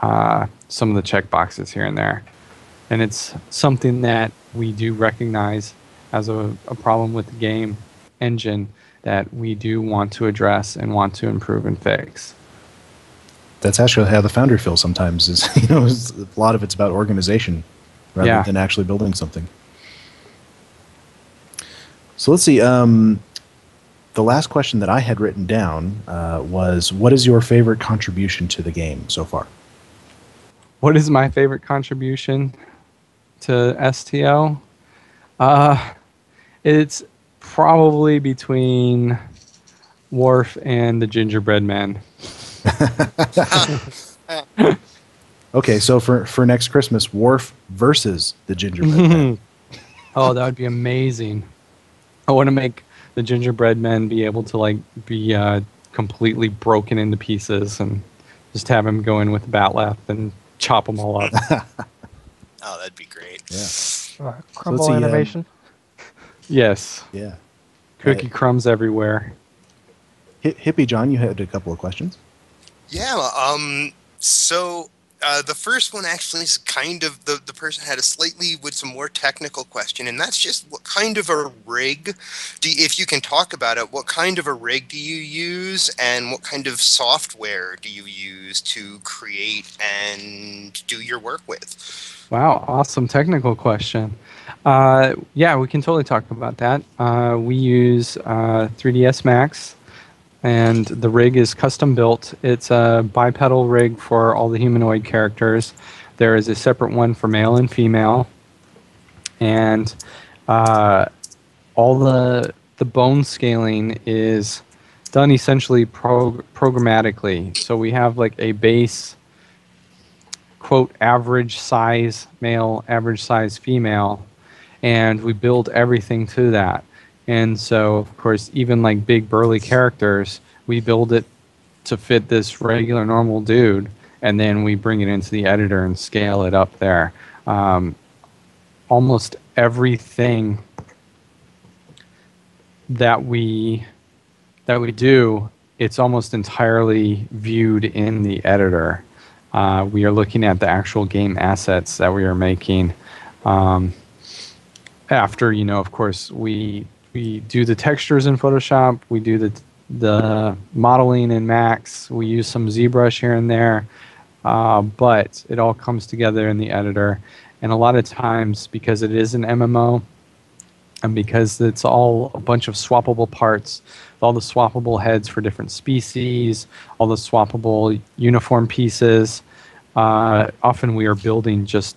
some of the checkboxes here and there. And it's something that we do recognize as a problem with the game engine that we do want to address and want to improve and fix. That's actually how the Foundry feels sometimes. Is a lot of it's about organization rather than actually building something. So let's see. The last question that I had written down was, what is your favorite contribution to the game so far? What is my favorite contribution to STO? It's probably between Worf and the Gingerbread Man. Okay, so for next Christmas, Worf versus the Gingerbread Man. Oh, that would be amazing. I want to make the Gingerbread Men be able to be completely broken into pieces and just have him go in with the batleth and chop them all up. Oh, that'd be great. Yeah. Crumble see, animation. Yes. Yeah. Cookie crumbs everywhere. Hippiejohn, you had a couple of questions. Yeah. So the first one actually is kind of the person had a slightly with some more technical question, and that's just what kind of a rig if you can talk about it, what kind of a rig do you use and what kind of software do you use to create and do your work with? Wow, awesome technical question. Yeah, we can totally talk about that. We use 3ds Max. And the rig is custom built. It's a bipedal rig for all the humanoid characters. There is a separate one for male and female. And all the bone scaling is done essentially programmatically. So we have like a base, quote, average size male, average size female, and we build everything to that. And so, of course, even like big burly characters, we build it to fit this regular normal dude, and then we bring it into the editor and scale it up there. Almost everything that we do, it's almost entirely viewed in the editor. We are looking at the actual game assets that we are making. after, of course, we do the textures in Photoshop, we do the modeling in Max, we use some ZBrush here and there, but it all comes together in the editor. And a lot of times, because it is an MMO, and because it's all a bunch of swappable parts, all the swappable heads for different species, all the swappable uniform pieces, often we are building just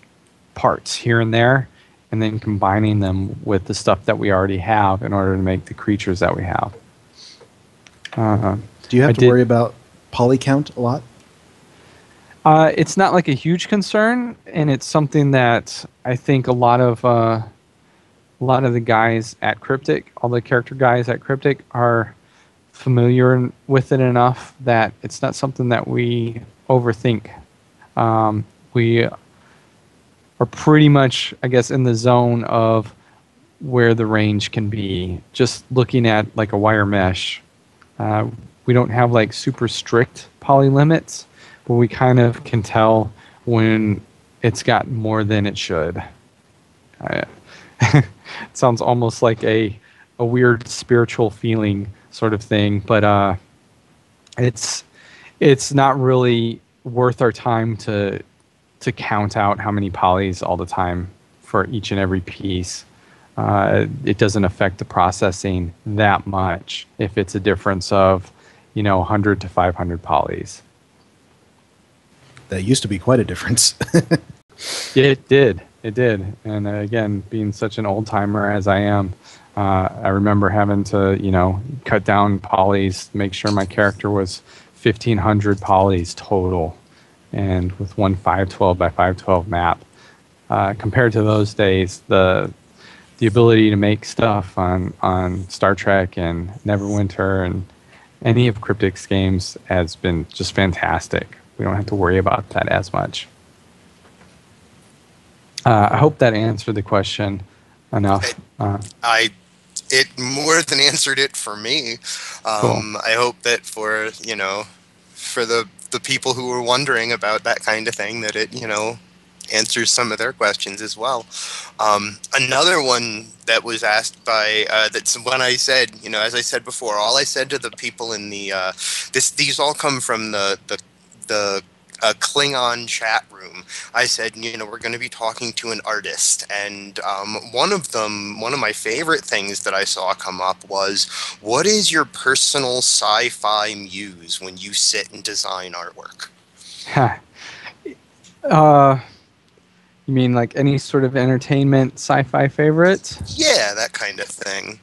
parts here and there, and then combining them with the stuff that we already have in order to make the creatures that we have. Do you have to worry about poly count a lot? It's not like a huge concern, and it's something that I think a lot of the guys at Cryptic, all the character guys at Cryptic, are familiar with it enough that it's not something that we overthink. We are pretty much, I guess, in the zone of where the range can be. Just looking at like a wire mesh, we don't have like super strict poly limits, but we kind of can tell when it's got more than it should. It sounds almost like a weird spiritual feeling sort of thing, but it's not really worth our time to count out how many polys all the time for each and every piece. It doesn't affect the processing that much if it's a difference of 100 to 500 polys. That used to be quite a difference. It did. And again, being such an old timer as I am, I remember having to, cut down polys, make sure my character was 1,500 polys total, and with one 512 by 512 map. Compared to those days, the ability to make stuff on Star Trek and Neverwinter and any of Cryptic's games has been just fantastic. We don't have to worry about that as much. I hope that answered the question enough. It more than answered it for me. Cool. I hope that for the people who were wondering about that kind of thing, that it answers some of their questions as well. Another one that was asked by that's when I said, as I said before, all I said to the people in the these all come from the Klingon chat room. I said, we're going to be talking to an artist, and one of my favorite things that I saw come up was, what is your personal sci-fi muse when you sit and design artwork? You mean like any sort of entertainment sci-fi favorites? Yeah, that kind of thing.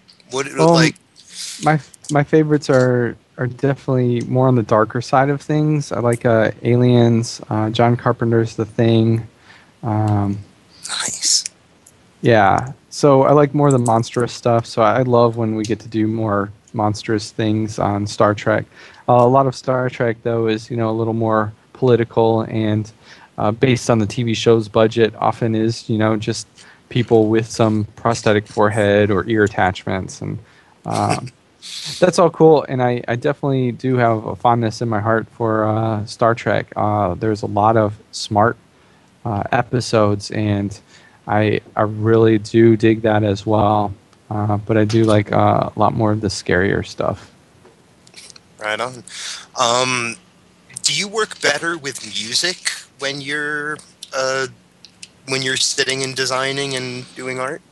My favorites are definitely more on the darker side of things. I like Aliens, John Carpenter's The Thing. Nice. Yeah, so I like more of the monstrous stuff. So I love when we get to do more monstrous things on Star Trek. A lot of Star Trek, though, is a little more political and based on the TV show's budget. Often is just people with some prosthetic forehead or ear attachments, and that's all cool. And I definitely do have a fondness in my heart for Star Trek. There's a lot of smart episodes, and I really do dig that as well. But I do like a lot more of the scarier stuff. Right on. Do you work better with music when you're sitting and designing and doing art?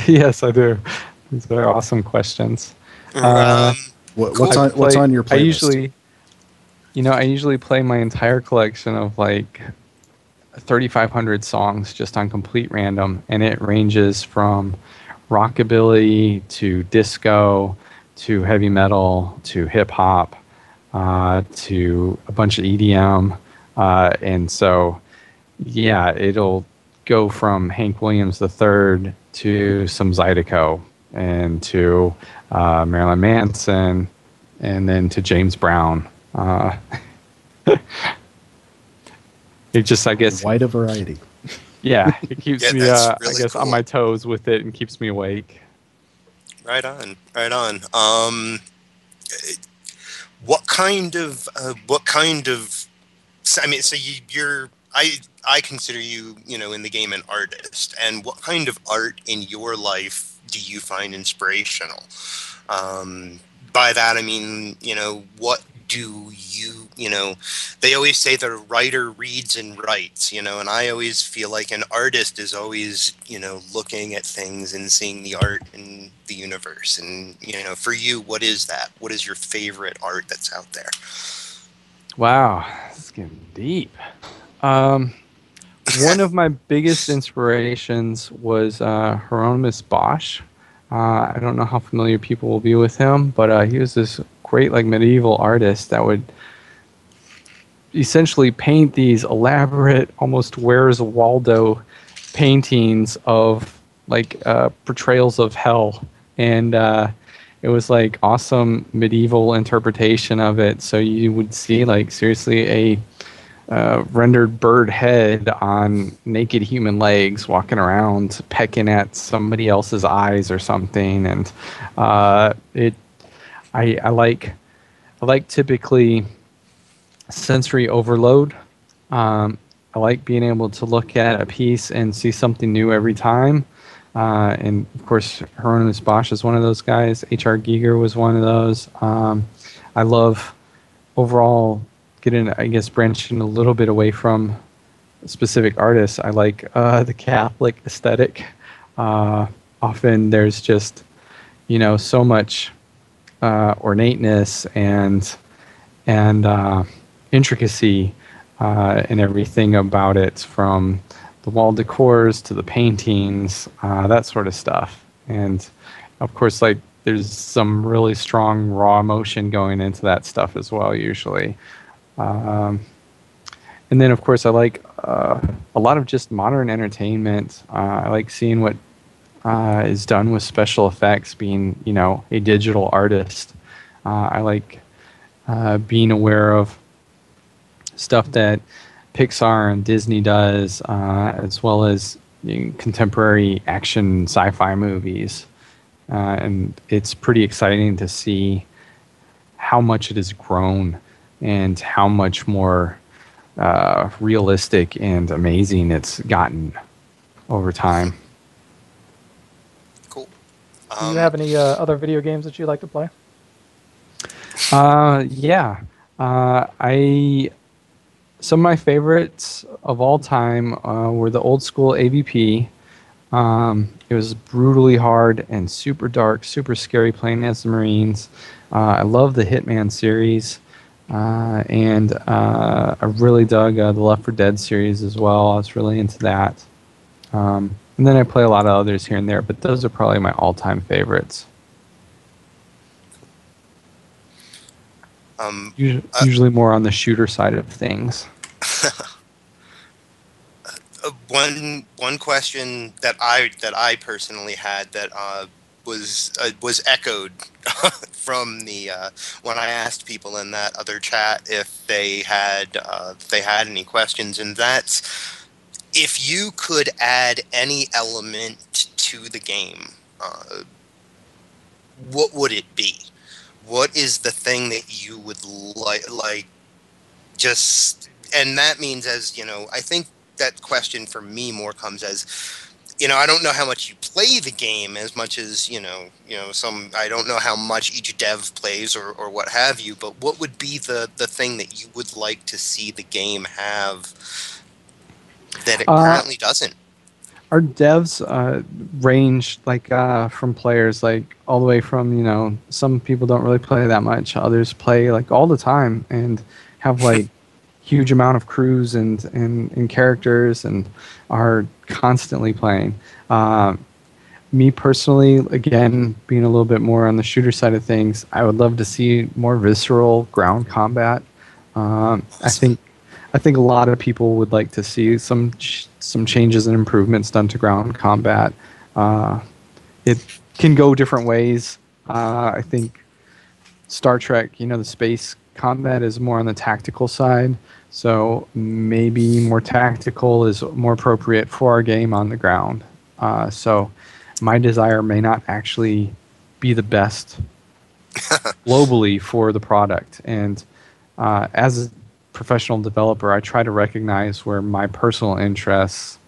Yes, I do. These are awesome questions. What's on your playlist? I usually play my entire collection of like 3,500 songs just on complete random, and it ranges from rockabilly to disco to heavy metal to hip hop to a bunch of EDM, and so it'll go from Hank Williams III to some Zydeco and to Marilyn Manson, and then to James Brown. It just, I guess, quite a variety. Yeah, it keeps me, really cool. on my toes with it and keeps me awake. Right on. What kind of? I mean, so I consider you, in the game an artist, and what kind of art in your life do you find inspirational? By that I mean, what do you, they always say that a writer reads and writes, and I always feel like an artist is always, looking at things and seeing the art in the universe. And, for you, what is that? What is your favorite art that's out there? Wow, this is getting deep. One of my biggest inspirations was Hieronymus Bosch. I don't know how familiar people will be with him, but he was this great medieval artist that would essentially paint these elaborate, almost Where's Waldo paintings of portrayals of hell, and it was awesome medieval interpretation of it. So you would see seriously a rendered bird head on naked human legs walking around pecking at somebody else's eyes or something, and I like typically sensory overload. I like being able to look at a piece and see something new every time. And of course, Hieronymus Bosch is one of those guys. H.R. Giger was one of those. I love overall branching a little bit away from specific artists. I like the Catholic aesthetic. Often there's just, so much ornateness and intricacy and everything about it, from the wall decors to the paintings, that sort of stuff. And of course, there's some really strong raw emotion going into that stuff as well, usually. And then, of course, I like a lot of just modern entertainment. I like seeing what is done with special effects, being, a digital artist. I like being aware of stuff that Pixar and Disney does, as well as contemporary action sci-fi movies. And it's pretty exciting to see how much it has grown and how much more realistic and amazing it's gotten over time. Cool. Do you have any other video games that you like to play? Yeah. Some of my favorites of all time were the old school AVP. It was brutally hard and super dark, super scary playing as the Marines. I love the Hitman series. And I really dug the Left 4 Dead series as well. I was really into that. And then I play a lot of others here and there, but those are probably my all-time favorites. Usually more on the shooter side of things. One question that I personally had that was echoed from the when I asked people in that other chat if they had any questions, and that's, if you could add any element to the game, what would it be? What is the thing that you would like just, and that means, as I think that question for me more comes as, I don't know how much you play the game as much as, I don't know how much each dev plays or what have you, but what would be the thing that you would like to see the game have that it currently doesn't? Our devs range from players all the way from, some people don't really play that much, others play all the time and have huge amount of crews and characters and are constantly playing. Me personally, again, being a little bit more on the shooter side of things, I would love to see more visceral ground combat. I think a lot of people would like to see some changes and improvements done to ground combat. It can go different ways. I think Star Trek, the space combat is more on the tactical side, so maybe more tactical is more appropriate for our game on the ground. So my desire may not actually be the best globally for the product. And as professional developer, I try to recognize where my personal interests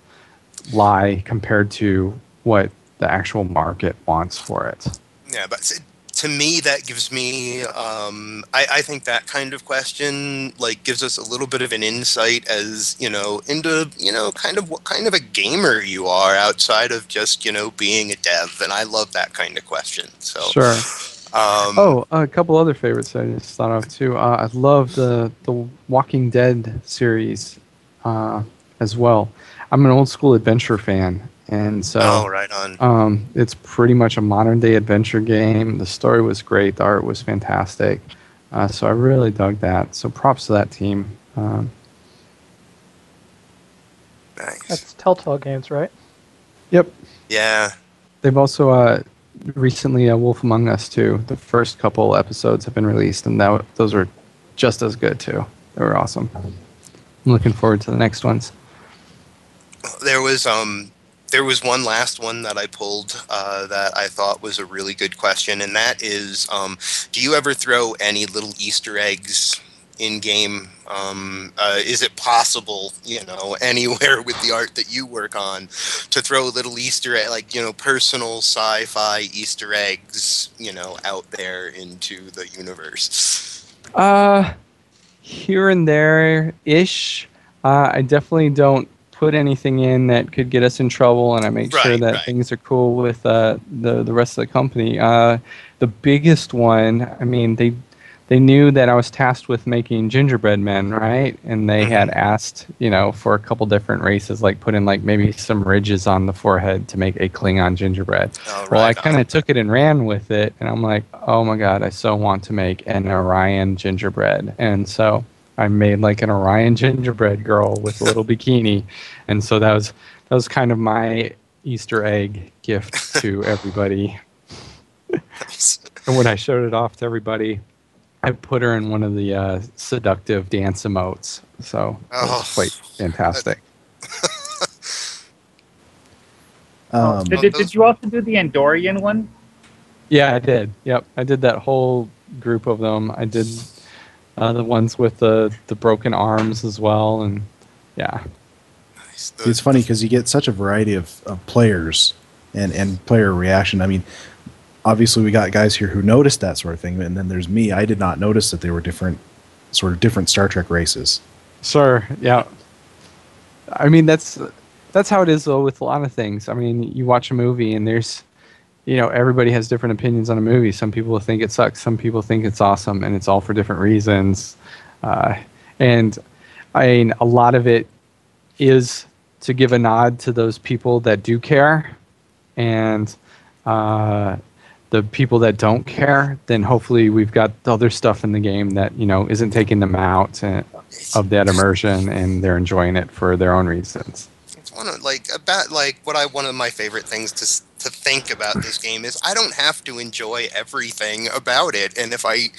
lie compared to what the actual market wants for it. Yeah, but to me, that gives me, I think that kind of question, like, gives us a little bit of an insight as, into, kind of what kind of a gamer you are outside of just, being a dev. And I love that kind of question. So, Sure. A couple other favorites I just thought of too. I love the Walking Dead series as well. I'm an old school adventure fan, and so right on. it's pretty much a modern day adventure game. The story was great, the art was fantastic, so I really dug that. So props to that team. Nice. That's Telltale Games, right? Yep. Yeah. They've also recently Wolf Among Us too. The first couple episodes have been released, and those were just as good too. They were awesome. I'm looking forward to the next ones. There was one last one that I pulled that I thought was a really good question, and that is, do you ever throw any little Easter eggs in game? Is it possible, anywhere with the art that you work on, to throw little Easter egg, like, personal sci-fi Easter eggs, out there into the universe? Here and there ish. I definitely don't put anything in that could get us in trouble, and I make sure that things are cool with the rest of the company. The biggest one, I mean, they knew that I was tasked with making gingerbread men, right? And they had asked, for a couple different races, like put in like maybe some ridges on the forehead to make a Klingon gingerbread. Well, I kind of took it and ran with it, and I'm like, oh my god, I so want to make an Orion gingerbread. And so I made like an Orion gingerbread girl with a little bikini, and so that was kind of my Easter egg gift to everybody. Nice. And when I showed it off to everybody, I put her in one of the seductive dance emotes, so it was quite fantastic. Did you also do the Andorian one? Yeah, I did. Yep, I did that whole group of them. I did the ones with the broken arms as well, and yeah. Nice. It's funny because you get such a variety of players and player reaction. I mean, obviously we got guys here who noticed that sort of thing, and then there's me. I did not notice that they were different Star Trek races. Sure, yeah. I mean, that's how it is though with a lot of things. I mean, you watch a movie and there's, everybody has different opinions on a movie. Some people think it sucks, some people think it's awesome, and it's all for different reasons. And I mean, a lot of it is to give a nod to those people that do care, and the people that don't care, then hopefully we've got the other stuff in the game that, isn't taking them out of that immersion, and they're enjoying it for their own reasons. It's one of one of my favorite things to think about this game is I don't have to enjoy everything about it, and if I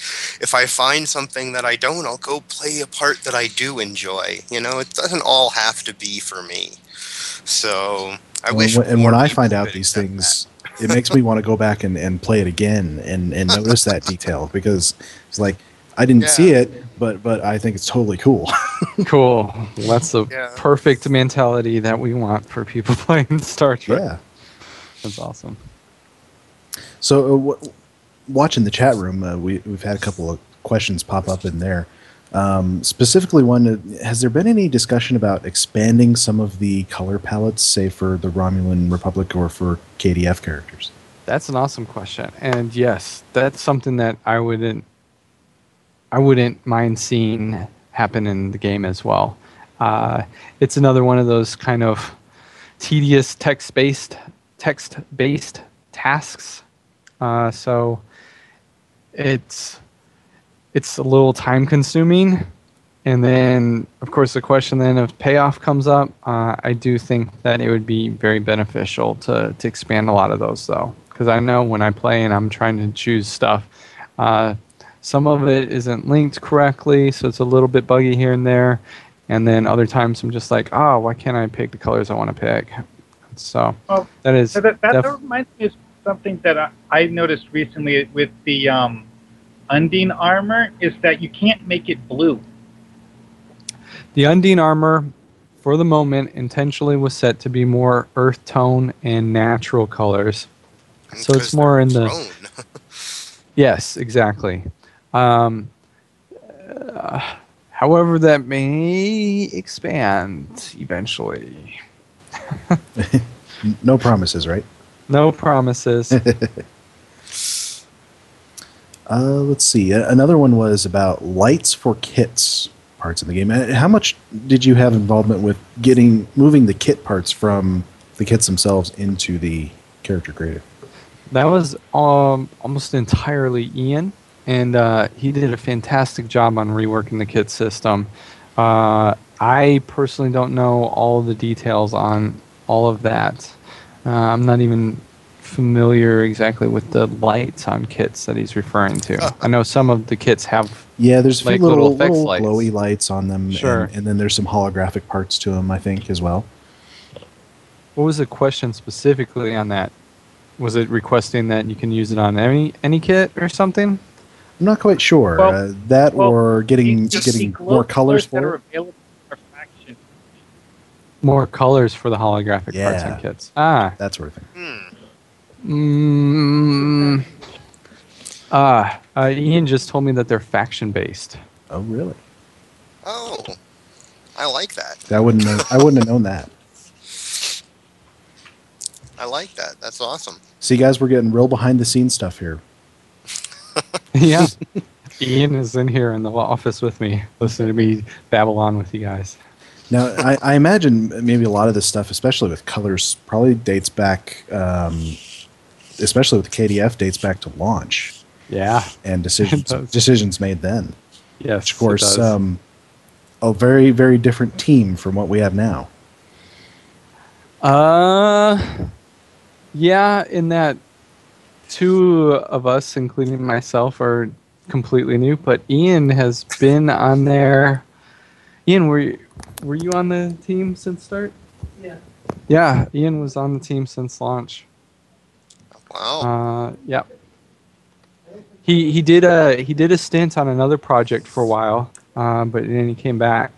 find something that I don't, I'll go play a part that I do enjoy. It doesn't all have to be for me. So I wish. And when I find out these things, it makes me want to go back and play it again and notice that detail, because it's like I didn't see it, but I think it's totally cool. Cool. Well, that's the perfect mentality that we want for people playing Star Trek. Yeah. That's awesome. So watching the chat room, we've had a couple of questions pop up in there. Specifically one, has there been any discussion about expanding some of the color palettes, say for the Romulan Republic or for KDF characters? That's an awesome question. And yes, that's something that I wouldn't mind seeing happen in the game as well. It's another one of those kind of tedious text-based tasks. So it's a little time-consuming. And then, of course, the question then of payoff comes up. I do think that it would be very beneficial to expand a lot of those, though. Because I know when I play and I'm trying to choose stuff, some of it isn't linked correctly, so it's a little bit buggy here and there. And then other times I'm just like, why can't I pick the colors I want to pick? So that reminds me of something that I noticed recently with the Undine armor, is that you can't make it blue. The Undine armor, for the moment, intentionally was set to be more earth tone and natural colors. So it's more in the... Yes, exactly. However, that may expand eventually. No promises, right? No promises. Let's see. Another one was about lights for kits parts in the game. How much did you have involvement with moving the kit parts from the kits themselves into the character creator? That was almost entirely Ian, and he did a fantastic job on reworking the kit system. I personally don't know all the details on all of that. I'm not even familiar exactly with the lights on kits that he's referring to. I know some of the kits have there's a few like little lights. glowy lights on them, sure. and then there's some holographic parts to them, I think, as well. What was the question specifically on that? Was it requesting that you can use it on any kit or something? I'm not quite sure. Or getting more colors for it. Available for faction. More colors for the holographic parts on kits. That sort of thing. Ian just told me that they're faction based. Oh, really? Oh, I like that. I wouldn't have known that. I like that. That's awesome. See, guys, we're getting real behind the scenes stuff here. Yeah. Ian is in here in the office with me, listening to me babble on with you guys. Now, I imagine maybe a lot of this stuff, especially with colors, probably dates back, especially with KDF, dates back to launch. Yeah. And decisions made then. Yes, which, of course, a very, very different team from what we have now. Yeah, in that two of us, including myself, are completely new, but Ian has been on there. Ian, were you on the team since start? Yeah. Yeah, Ian was on the team since launch. Wow. Yeah. He did a stint on another project for a while, but then he came back.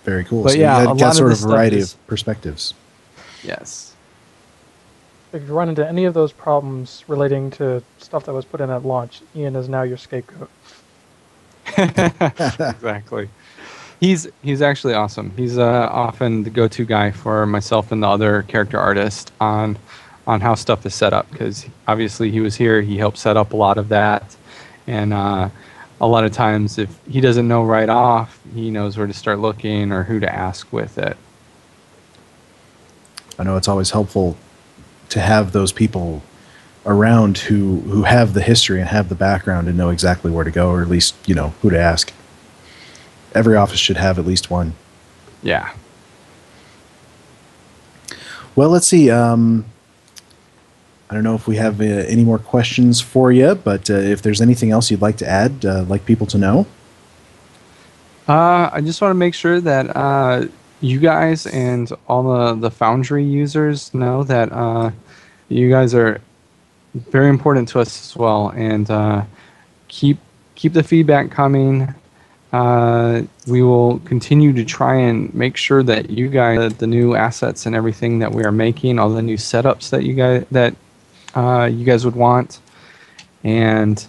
Very cool. But so yeah, you got sort of a variety of perspectives. Yes. If you run into any of those problems relating to stuff that was put in at launch, Ian is now your scapegoat. Exactly. He's actually awesome. He's often the go-to guy for myself and the other character artist on how stuff is set up, because obviously he was here. He helped set up a lot of that, and a lot of times if he doesn't know right off, he knows where to start looking or who to ask with it. I know it's always helpful to have those people around who have the history and have the background and know exactly where to go, or at least, who to ask. Every office should have at least one. Yeah. Well, let's see. I don't know if we have any more questions for you, but if there's anything else you'd like to add, like people to know. I just want to make sure that you guys and all the Foundry users know that you guys are very important to us as well, and keep the feedback coming. We will continue to try and make sure that you guys, the new assets and everything that we are making, all the new setups that you guys would want, and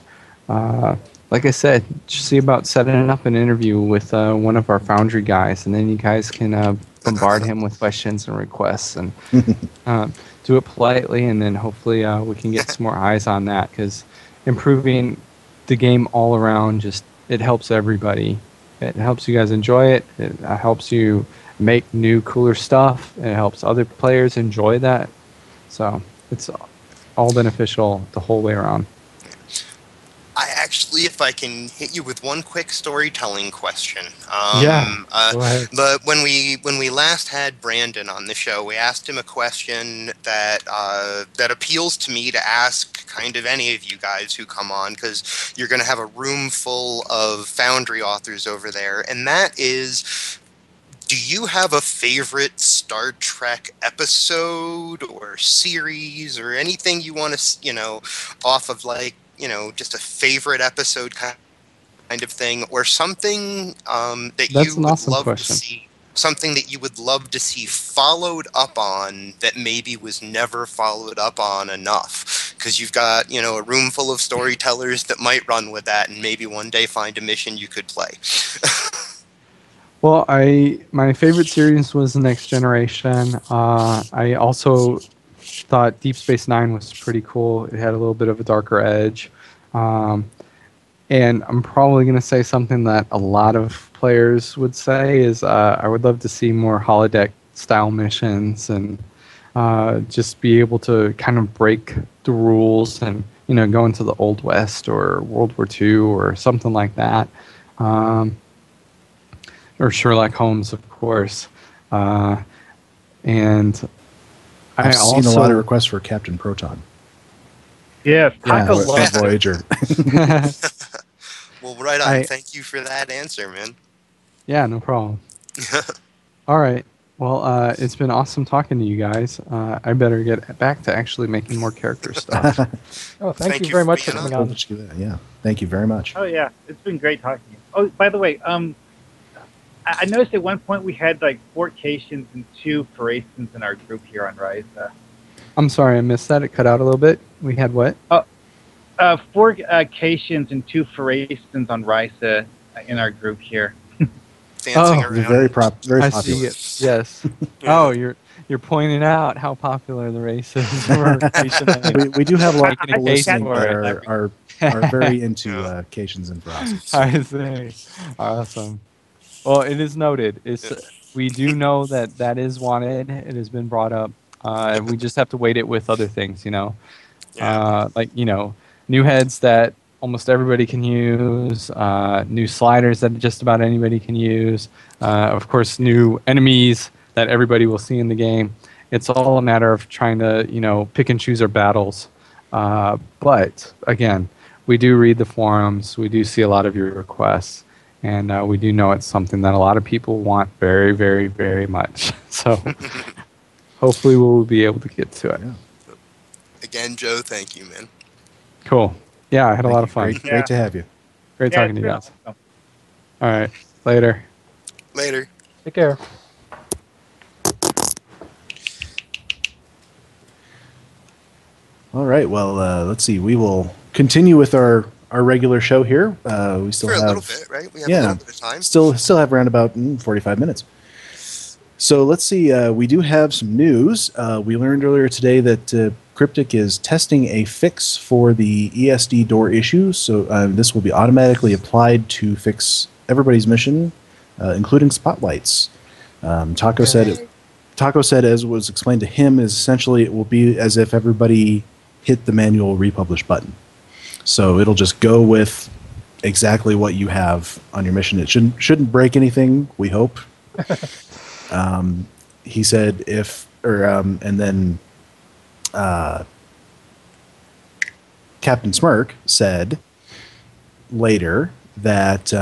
like I said, just see about setting up an interview with one of our Foundry guys, and then you guys can bombard him with questions and requests, and do it politely, and then hopefully we can get some more eyes on that, because improving the game all around, it helps everybody. It helps you guys enjoy it. It helps you make new, cooler stuff. It helps other players enjoy that. So it's all beneficial the whole way around. I actually, if I can hit you with one quick storytelling question. Yeah, go ahead. But when we last had Brandon on the show, we asked him a question that appeals to me to ask kind of any of you guys who come on, because you're going to have a room full of Foundry authors over there, and that is, do you have a favorite Star Trek episode or series or anything you want to, off of just a favorite episode kind kind of thing, or something that That's you an would awesome love question. to see? Something that you would love to see followed up on that maybe was never followed up on enough. Because you've got, a room full of storytellers that might run with that and maybe one day find a mission you could play. Well, my favorite series was The Next Generation. I also thought Deep Space Nine was pretty cool. It had a little bit of a darker edge. And I'm probably going to say something that a lot of players would say is I would love to see more holodeck style missions and just be able to kind of break the rules and go into the Old West or World War II or something like that. Or Sherlock Holmes, of course. And I've seen a lot of requests for Captain Proton. Yes, Yeah, Taco loves it. Voyager. Well, right on. Thank you for that answer, man. Yeah, no problem. All right. Well, it's been awesome talking to you guys. I better get back to actually making more character stuff. Thank you very much for coming on. Yeah, thank you very much. Oh yeah, it's been great talking to you. Oh, by the way, I noticed at one point we had like 4 Cations and 2 Pharasans in our group here on Ryza. I'm sorry, I missed that. It cut out a little bit. We had what? 4 Cations and 2 Pharasans on Ryza in our group here. Dancing around. You're very popular. I see it. Yes. Oh, you're pointing out how popular the race is. we do have a lot of people listening for that are very into Cations and Pharasans. I see. Awesome. Well, it is noted. We do know that is wanted. It has been brought up. We just have to weight it with other things, like new heads that almost everybody can use, new sliders that just about anybody can use, of course, new enemies that everybody will see in the game. It's all a matter of trying to, pick and choose our battles. But again, we do read the forums. We do see a lot of your requests. And we do know it's something that a lot of people want very, very, very much. So hopefully we'll be able to get to it. Yeah. Again, Joe, thank you, man. Cool. Yeah, I had a lot of fun. Great to have you. Great talking to you guys. Awesome. All right. Later. Later. Take care. All right. Well, let's see. We will continue with our regular show here. We still have a little bit, right? We have a little bit of time. Still have around about 45 minutes. So let's see. We do have some news. We learned earlier today that Cryptic is testing a fix for the ESD door issue. So this will be automatically applied to fix everybody's mission, including spotlights. Taco said, as was explained to him, is essentially it will be as if everybody hit the manual republish button. So it'll just go with exactly what you have on your mission. It shouldn't break anything, we hope. He said and then Captain Smirk said later that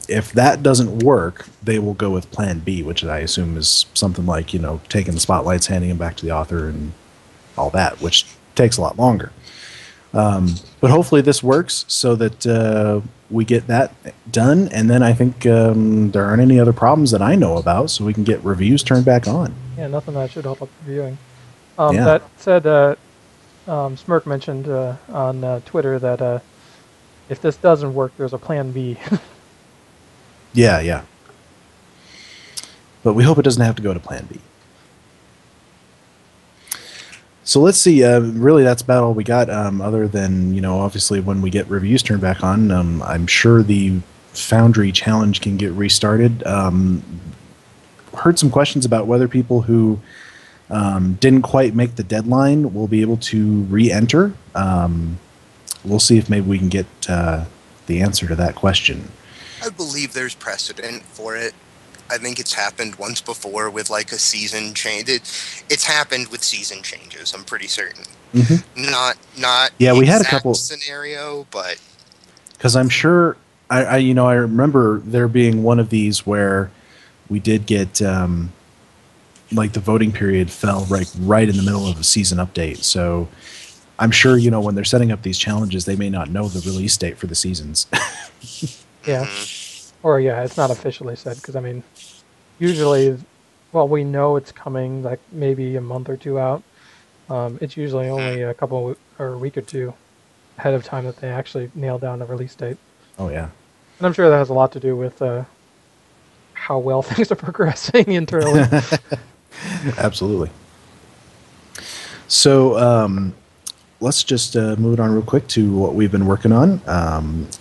if that doesn't work, they will go with Plan B, which I assume is something like, taking the spotlights, handing them back to the author and all that, which takes a lot longer. But hopefully this works so that we get that done, and then I think there aren't any other problems that I know about, so we can get reviews turned back on. Yeah, nothing that should hold up reviewing. That said, Smirk mentioned on Twitter that if this doesn't work, there's a Plan B. Yeah. But we hope it doesn't have to go to Plan B. So let's see. Really, that's about all we got. Other than obviously when we get reviews turned back on, I'm sure the Foundry challenge can get restarted. Heard some questions about whether people who didn't quite make the deadline will be able to re-enter. We'll see if maybe we can get the answer to that question. I believe there's precedent for it. I think it's happened once before with like a season change. It's happened with season changes. I'm pretty certain. Mm-hmm. Not we had a couple scenario, but because I'm sure I remember there being one of these where we did get like the voting period fell right in the middle of a season update. So I'm sure when they're setting up these challenges, they may not know the release date for the seasons. Yeah. Mhm. Or yeah, it's not officially said because I mean, usually, well, we know it's coming like maybe a month or two out. It's usually only a couple or a week or two ahead of time that they actually nail down the release date. Oh yeah. And I'm sure that has a lot to do with how well things are progressing internally. Absolutely. So let's just move it on real quick to what we've been working on.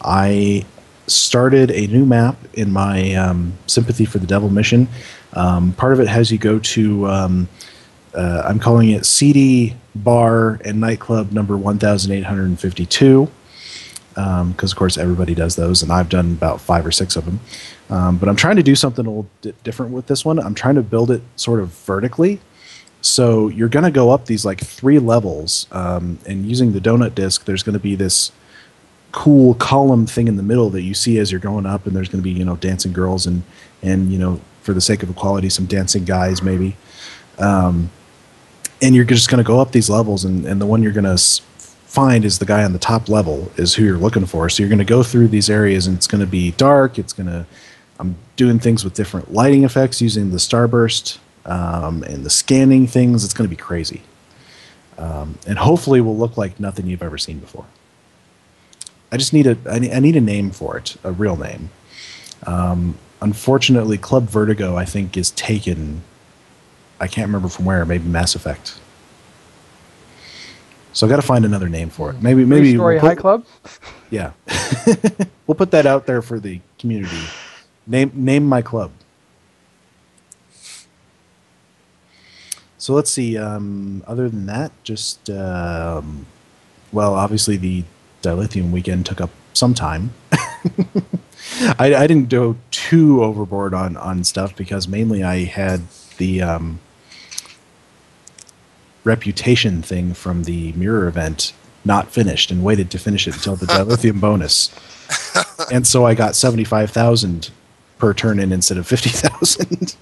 I started a new map in my Sympathy for the Devil mission. Part of it has you go to, I'm calling it CD Bar and Nightclub number 1852. Because, of course, everybody does those, and I've done about 5 or 6 of them. But I'm trying to do something a little different with this one. I'm trying to build it sort of vertically. So you're going to go up these like 3 levels, and using the donut disc, there's going to be this cool column thing in the middle that you see as you're going up, and there's going to be, dancing girls and for the sake of equality, some dancing guys maybe. And you're just going to go up these levels, and the one you're going to find is the guy on the top level is who you're looking for. So you're going to go through these areas, and it's going to be dark. I'm doing things with different lighting effects using the starburst and the scanning things. It's going to be crazy. And hopefully will look like nothing you've ever seen before. I just need I need a name for it, a real name. Unfortunately, Club Vertigo, I think, is taken. I can't remember from where. Maybe Mass Effect. So I got to find another name for it. Maybe Story High Club. Yeah, we'll put that out there for the community. Name my club. So let's see. Other than that, just obviously the dilithium weekend took up some time. I didn't go too overboard on stuff because mainly I had the reputation thing from the mirror event not finished and waited to finish it until the dilithium bonus. And so I got 75,000 per turn in instead of 50,000.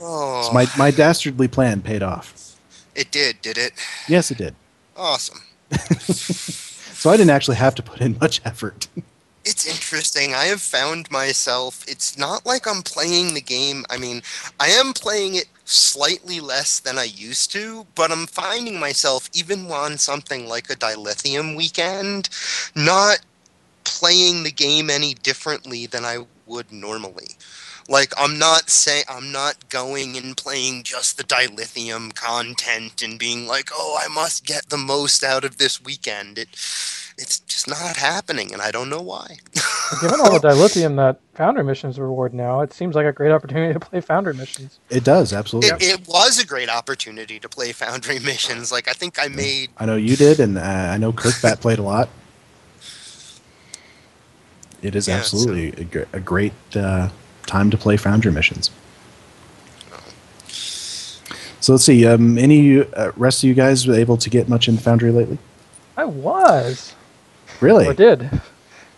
Oh. So my dastardly plan paid off. It did it? Yes, it did. Awesome. So I didn't actually have to put in much effort. It's interesting. I have found myself, it's not like I'm playing the game. I mean, I am playing it slightly less than I used to, but I'm finding myself, even on something like a dilithium weekend, not playing the game any differently than I would normally. Like, I'm not going and playing just the dilithium content and being like, oh, I must get the most out of this weekend. It's just not happening, and I don't know why. Given all the dilithium that Foundry missions reward now, it seems like a great opportunity to play Foundry missions. It does, absolutely. It was a great opportunity to play Foundry missions. Like, I think I made... I know you did, and I know Kirkbat played a lot. It is absolutely a great time to play Foundry missions. So let's see. Any rest of you guys were able to get much in Foundry lately? I was. Really? I did.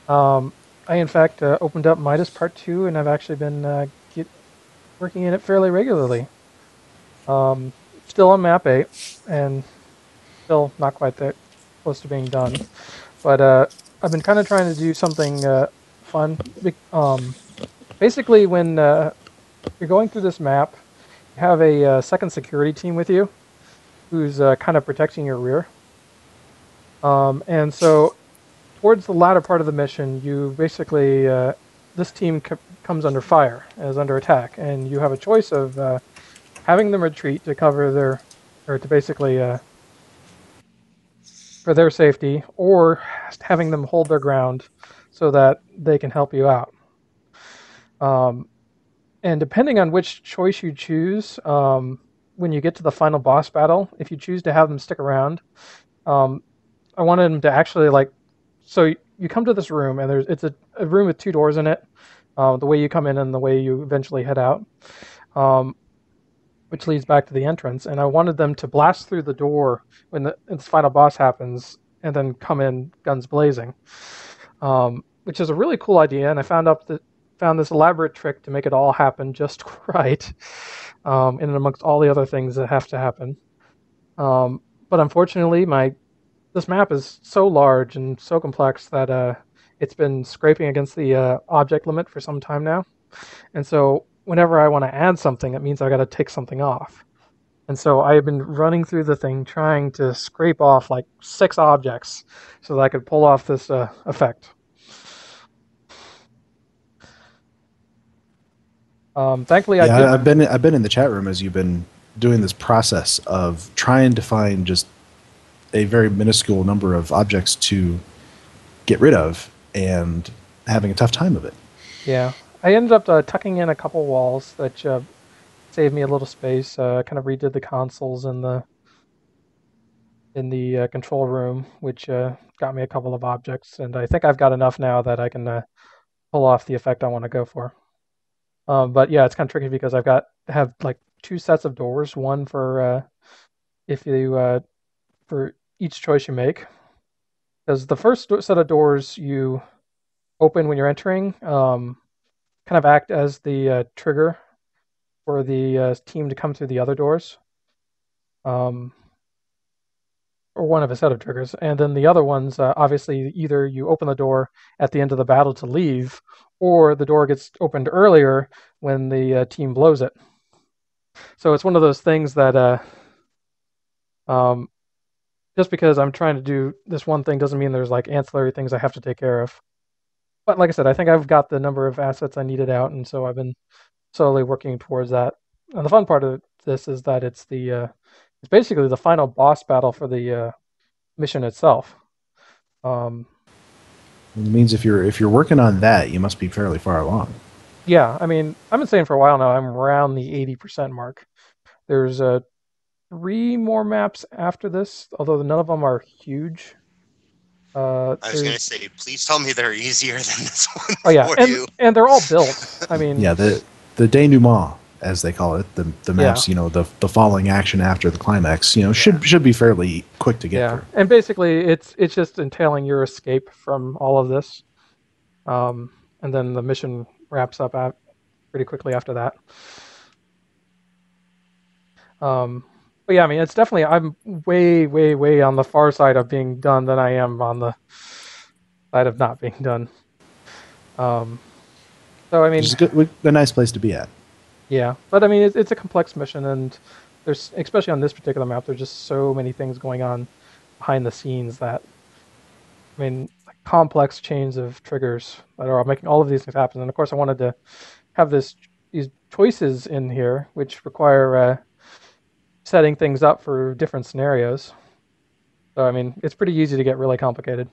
I, in fact, opened up Midas Part 2, and I've actually been working in it fairly regularly. Still on Map 8, and still not quite that close to being done. But I've been kind of trying to do something fun. Basically, when you're going through this map, you have a second security team with you who's kind of protecting your rear. And so towards the latter part of the mission, you basically, this team comes under fire, is under attack, and you have a choice of having them retreat to cover or to basically, for their safety, or having them hold their ground so that they can help you out. And depending on which choice you choose, when you get to the final boss battle, if you choose to have them stick around, I wanted them to actually so you come to this room, and it's a room with 2 doors in it, the way you come in and the way you eventually head out, which leads back to the entrance. And I wanted them to blast through the door when the final boss happens, and then come in guns blazing, which is a really cool idea. And I found this elaborate trick to make it all happen just right, and amongst all the other things that have to happen. But unfortunately, this map is so large and so complex that it's been scraping against the object limit for some time now. And so whenever I want to add something, it means I got to take something off. And so I have been running through the thing trying to scrape off like 6 objects so that I could pull off this effect. Thankfully, I did. Yeah, I've been in the chat room as you've been doing this process of trying to find just a very minuscule number of objects to get rid of and having a tough time of it. Yeah, I ended up tucking in a couple walls that saved me a little space. Kind of redid the consoles in the control room, which got me a couple of objects, and I think I've got enough now that I can pull off the effect I want to go for. But yeah, it's kind of tricky because have like 2 sets of doors, one for if you for each choice you make. Because the first set of doors you open when you're entering kind of act as the trigger for the team to come through the other doors. Or one of a set of triggers. And then the other ones, obviously, either you open the door at the end of the battle to leave, or the door gets opened earlier when the team blows it. So it's one of those things that just because I'm trying to do this one thing doesn't mean there's like ancillary things I have to take care of. But like I said, I think I've got the number of assets I needed out, and so I've been slowly working towards that. And the fun part of this is that it's basically the final boss battle for the mission itself. It means if you're working on that, you must be fairly far along. Yeah, I mean, I've been saying for a while now I'm around the 80% mark. There's 3 more maps after this, although none of them are huge. I was going to say, please tell me they're easier than this one. Oh yeah, and they're all built. I mean, yeah, the denouement, as they call it, the maps, yeah. the falling action after the climax, should be fairly quick to get through. And basically it's just entailing your escape from all of this, and then the mission wraps up pretty quickly after that. But yeah, I mean, it's definitely, I'm way, way, way on the far side of being done than I am on the side of not being done. So I mean, it's a nice place to be at. Yeah, but I mean, it's a complex mission, and there's, especially on this particular map, there's just so many things going on behind the scenes that, I mean, complex chains of triggers that are making all of these things happen. And of course, I wanted to have these choices in here, which require setting things up for different scenarios. So I mean, it's pretty easy to get really complicated.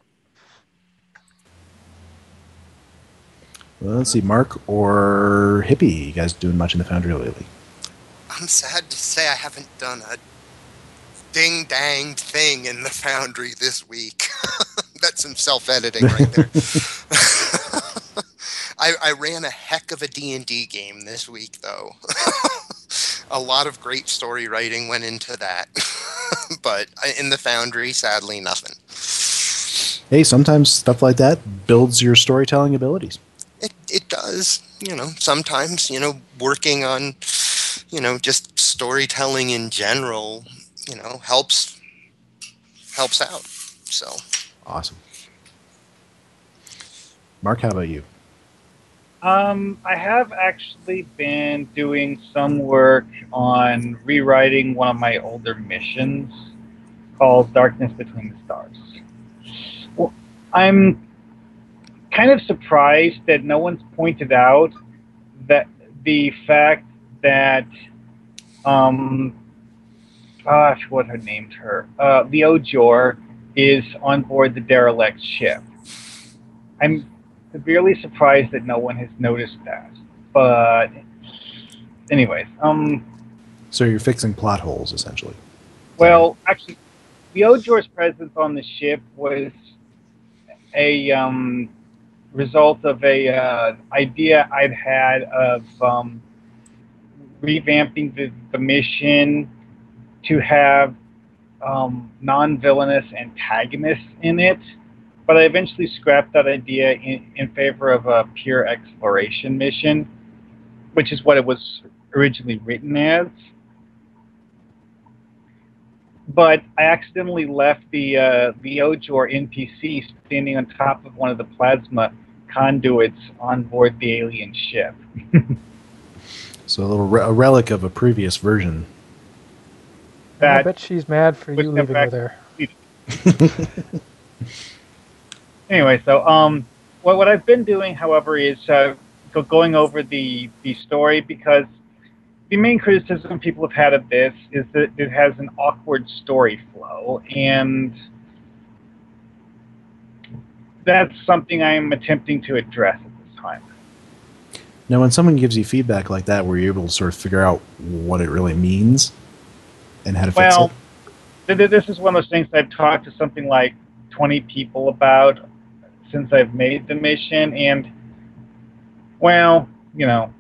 Well, let's see, Mark or Hippie, you guys doing much in the Foundry lately? I'm sad to say I haven't done a ding-danged thing in the Foundry this week. That's some self-editing right there. I ran a heck of a D&D game this week, though. A lot of great story writing went into that. But in the Foundry, sadly, nothing. Hey, sometimes stuff like that builds your storytelling abilities. It does, sometimes, working on, just storytelling in general, helps out. So awesome. Mark, how about you? I have actually been doing some work on rewriting one of my older missions called Darkness Between the Stars. Well, I'm kind of surprised that no one's pointed out that the fact that I forgot what her name's Leo Jor is on board the derelict ship. I'm severely surprised that no one has noticed that. But anyways, so you're fixing plot holes essentially. Well, actually, Leo Jor's presence on the ship was a result of a idea I'd had of revamping the mission to have non-villainous antagonists in it, but I eventually scrapped that idea in favor of a pure exploration mission, which is what it was originally written as. but I accidentally left the Ojor NPC standing on top of one of the plasma conduits on board the alien ship. So a relic of a previous version. I bet she's mad for you leaving her there. Anyway, so what I've been doing, however, is going over the story, because the main criticism people have had of this is that it has an awkward story flow, and that's something I'm attempting to address at this time. Now, when someone gives you feedback like that, were you able to sort of figure out what it really means and how to fix it? Well, this is one of those things I've talked to something like 20 people about since I've made the mission, and, well, you know,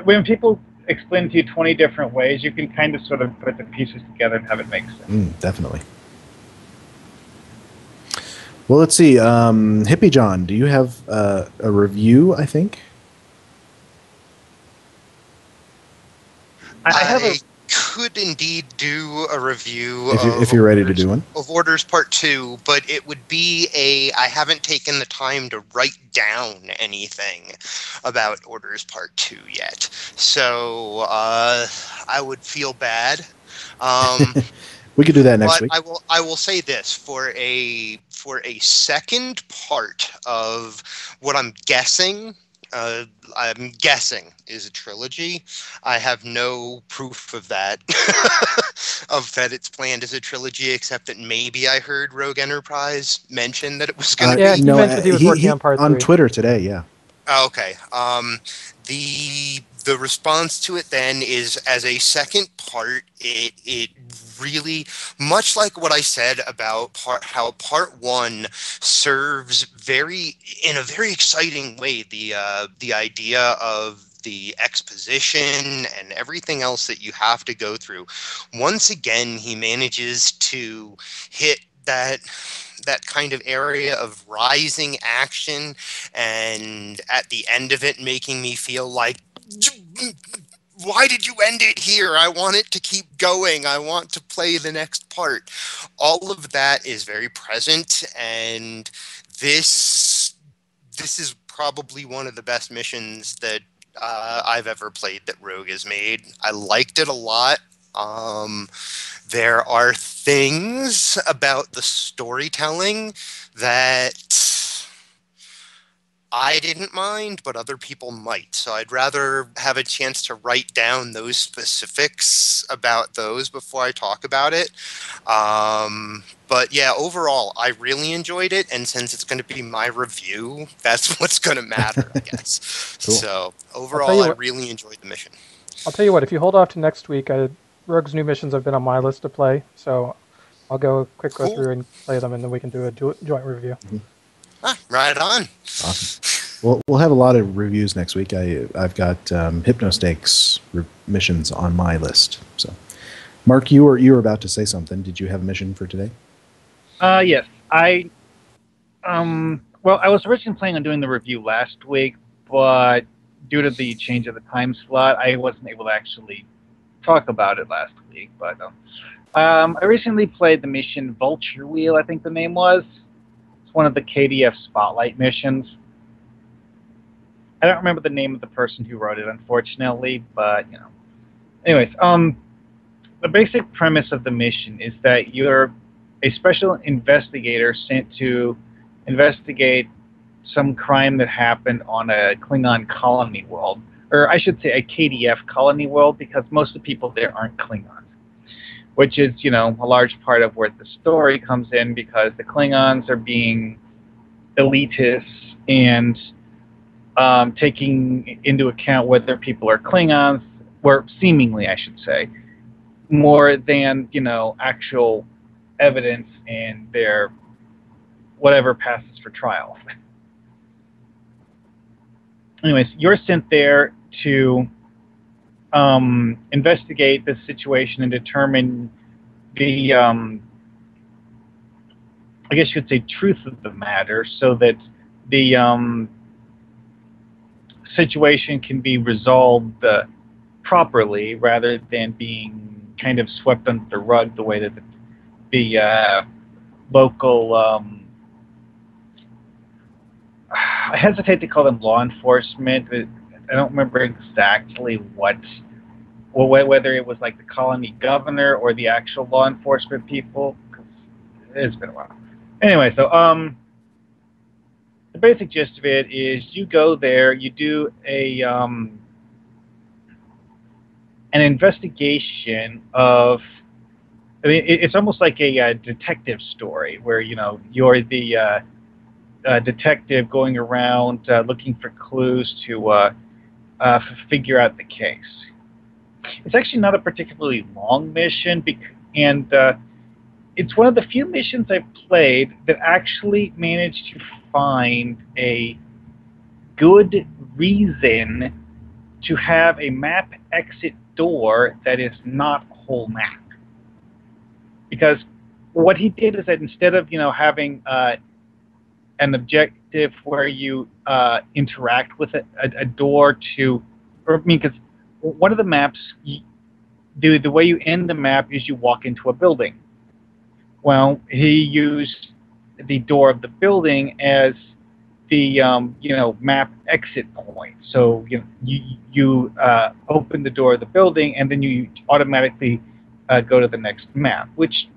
when people explain to you 20 different ways, you can kind of sort of put the pieces together and have it make sense. Definitely. Well, let's see. Hippiejohn, do you have a review, I think? I could indeed do a review if you're ready to do one. Of Orders Part 2, but it would be I haven't taken the time to write down anything about Orders Part 2 yet. So I would feel bad. We could do that next week. I will say this, for a second part of what I'm guessing is a trilogy. I have no proof of that, of that it's planned as a trilogy, except that maybe I heard Rogue Enterprise mention that it was going to be. Yeah, he mentioned he was working on part 3. On Twitter today, yeah. Okay. The response to it then is, as a second part, it really, much like what I said about how part 1 serves in a very exciting way the idea of the exposition and everything else that you have to go through. Once again, he manages to hit that kind of area of rising action, and at the end of it making me feel like, why did you end it here? I want it to keep going. I want to play the next part. All of that is very present, and this is probably one of the best missions that I've ever played that Rogue has made. I liked it a lot. There are things about the storytelling that I didn't mind, but other people might. So I'd rather have a chance to write down those specifics about those before I talk about it. But yeah, overall, I really enjoyed it. And since it's going to be my review, that's what's going to matter, I guess. Cool. So overall, I really enjoyed the mission. I'll tell you what, if you hold off to next week, Rogue's new missions have been on my list to play. So I'll go through and play them, and then we can do a joint review. Mm-hmm. Right on. Awesome. We'll have a lot of reviews next week. I've got Hypnostake's missions on my list. So, Mark, you were about to say something. Did you have a mission for today? Yes. Well, I was originally planning on doing the review last week, but due to the change of the time slot, I wasn't able to actually talk about it last week. But I recently played the mission Vulture Wheel, I think the name was. One of the KDF Spotlight missions. I don't remember the name of the person who wrote it, unfortunately, but, you know. Anyways, the basic premise of the mission is that you're a special investigator sent to investigate some crime that happened on a Klingon colony world, or I should say a KDF colony world, because most of the people there aren't Klingons. Which is, you know, a large part of where the story comes in, because the Klingons are being elitist and taking into account whether people are Klingons, or seemingly, I should say, more than, you know, actual evidence and their whatever passes for trial. Anyways, you're sent there to investigate the situation and determine the, I guess you could say, truth of the matter, so that the situation can be resolved properly, rather than being kind of swept under the rug the way that the local, I hesitate to call them law enforcement. I don't remember exactly whether it was like the colony governor or the actual law enforcement people. It's been a while. Anyway, so the basic gist of it is you go there, you do an investigation of. I mean, it's almost like a detective story where you're the detective going around looking for clues to figure out the case. It's actually not a particularly long mission, and it's one of the few missions I've played that actually managed to find a good reason to have a map exit door that is not a whole map. Because what he did is that instead of having an objective where you interact with a door because one of the maps, the way you end the map is you walk into a building. Well, he used the door of the building as the map exit point. So you open the door of the building and then you automatically go to the next map, which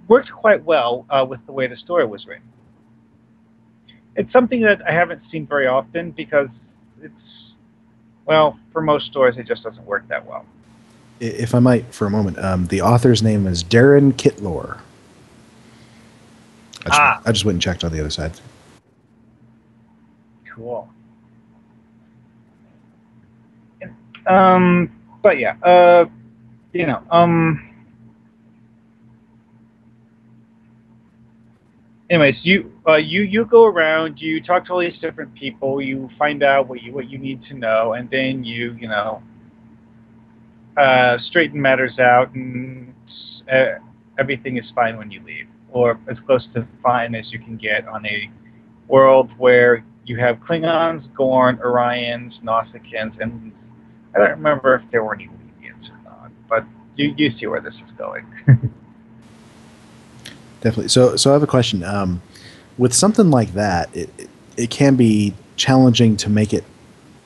worked quite well with the way the story was written. It's something that I haven't seen very often because for most stories it just doesn't work that well. If I might, for a moment, the author's name is DarrenKitlore. I just went and checked on the other side. Cool. But yeah, anyways, you go around, you talk to all these different people, you find out what you need to know, and then you straighten matters out, and everything is fine when you leave, or as close to fine as you can get on a world where you have Klingons, Gorn, Orions, Nausicaans, and I don't remember if there were any Levians or not, but you see where this is going. Definitely. So I have a question. With something like that, it can be challenging to make it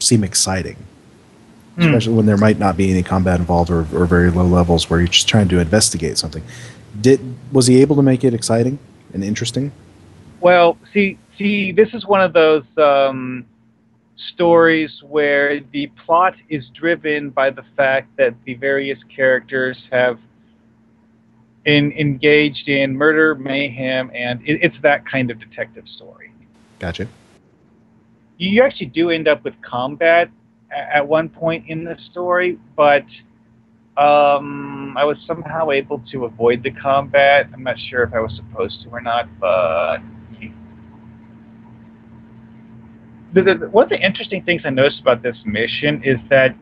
seem exciting, especially when there might not be any combat involved or very low levels where you're just trying to investigate something. Was he able to make it exciting and interesting? Well, see, this is one of those stories where the plot is driven by the fact that the various characters have engaged in murder, mayhem, and it's that kind of detective story. Gotcha. You actually do end up with combat at one point in the story, but I was somehow able to avoid the combat. I'm not sure if I was supposed to or not, but one of the interesting things I noticed about this mission is that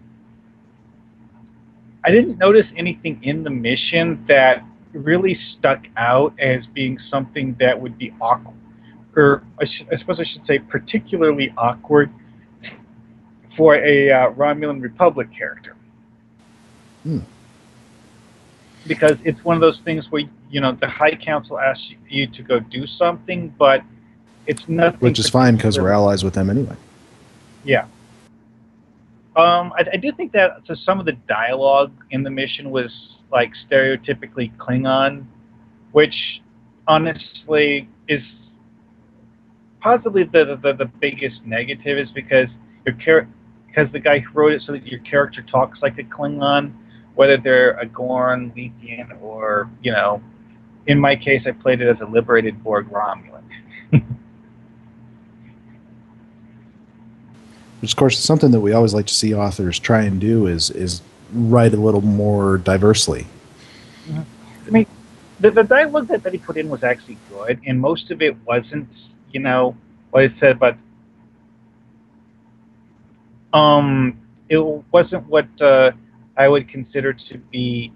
I didn't notice anything in the mission that really stuck out as being something that would be awkward, or I suppose I should say particularly awkward for a Romulan Republic character. Because it's one of those things where the High Council asks you to go do something, but it's nothing. Which is fine because we're allies with them anyway. Yeah. I do think that some of the dialogue in the mission was like stereotypically Klingon, which honestly is possibly the biggest negative, is because the guy who wrote it so that your character talks like a Klingon, whether they're a Gorn, Lethean, or in my case I played it as a liberated Borg Romulan. Which, of course, is something that we always like to see authors try and do is write a little more diversely. Mm-hmm. I mean, the dialogue that he put in was actually good, and most of it wasn't, what I said, but it wasn't what I would consider to be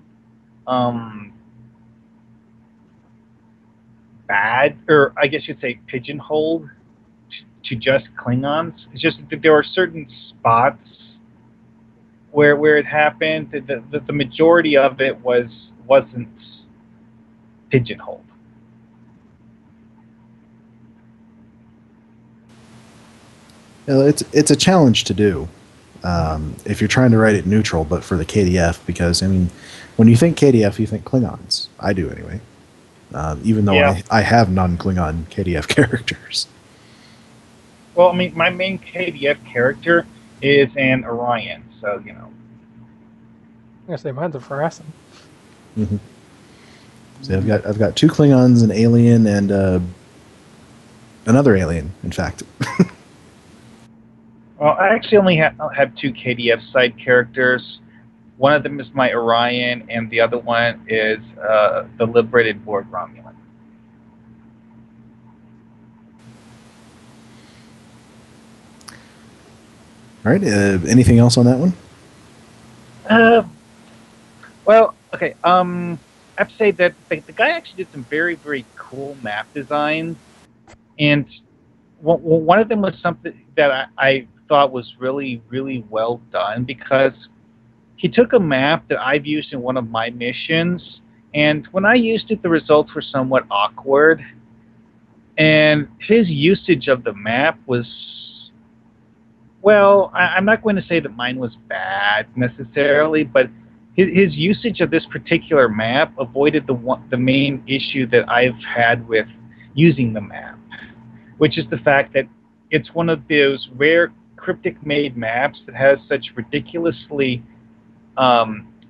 bad, or I guess you'd say pigeonholed to just Klingons. It's just that there are certain spots where it happened, the majority of it wasn't pigeonholed. It's a challenge to do if you're trying to write it neutral, but for the KDF, because I mean, when you think KDF, you think Klingons. I do anyway. Even though I have non-Klingon KDF characters. Well, I mean, my main KDF character is an Orion, so you know. I'm gonna say mine's a Farasin. Mm-hmm. So I've got 2 Klingons, an alien, and another alien. In fact. Well, I actually only have 2 KDF side characters. One of them is my Orion, and the other one is the liberated Borg Romulan. All right. Anything else on that one? Well, okay. I have to say that the guy actually did some very, very cool map designs, and one of them was something that I thought was really, really well done, because he took a map that I've used in one of my missions, and when I used it, the results were somewhat awkward, and his usage of the map was, well, I'm not going to say that mine was bad necessarily, but his usage of this particular map avoided the main issue that I've had with using the map, which is the fact that it's one of those rare Cryptic-made maps that has such ridiculously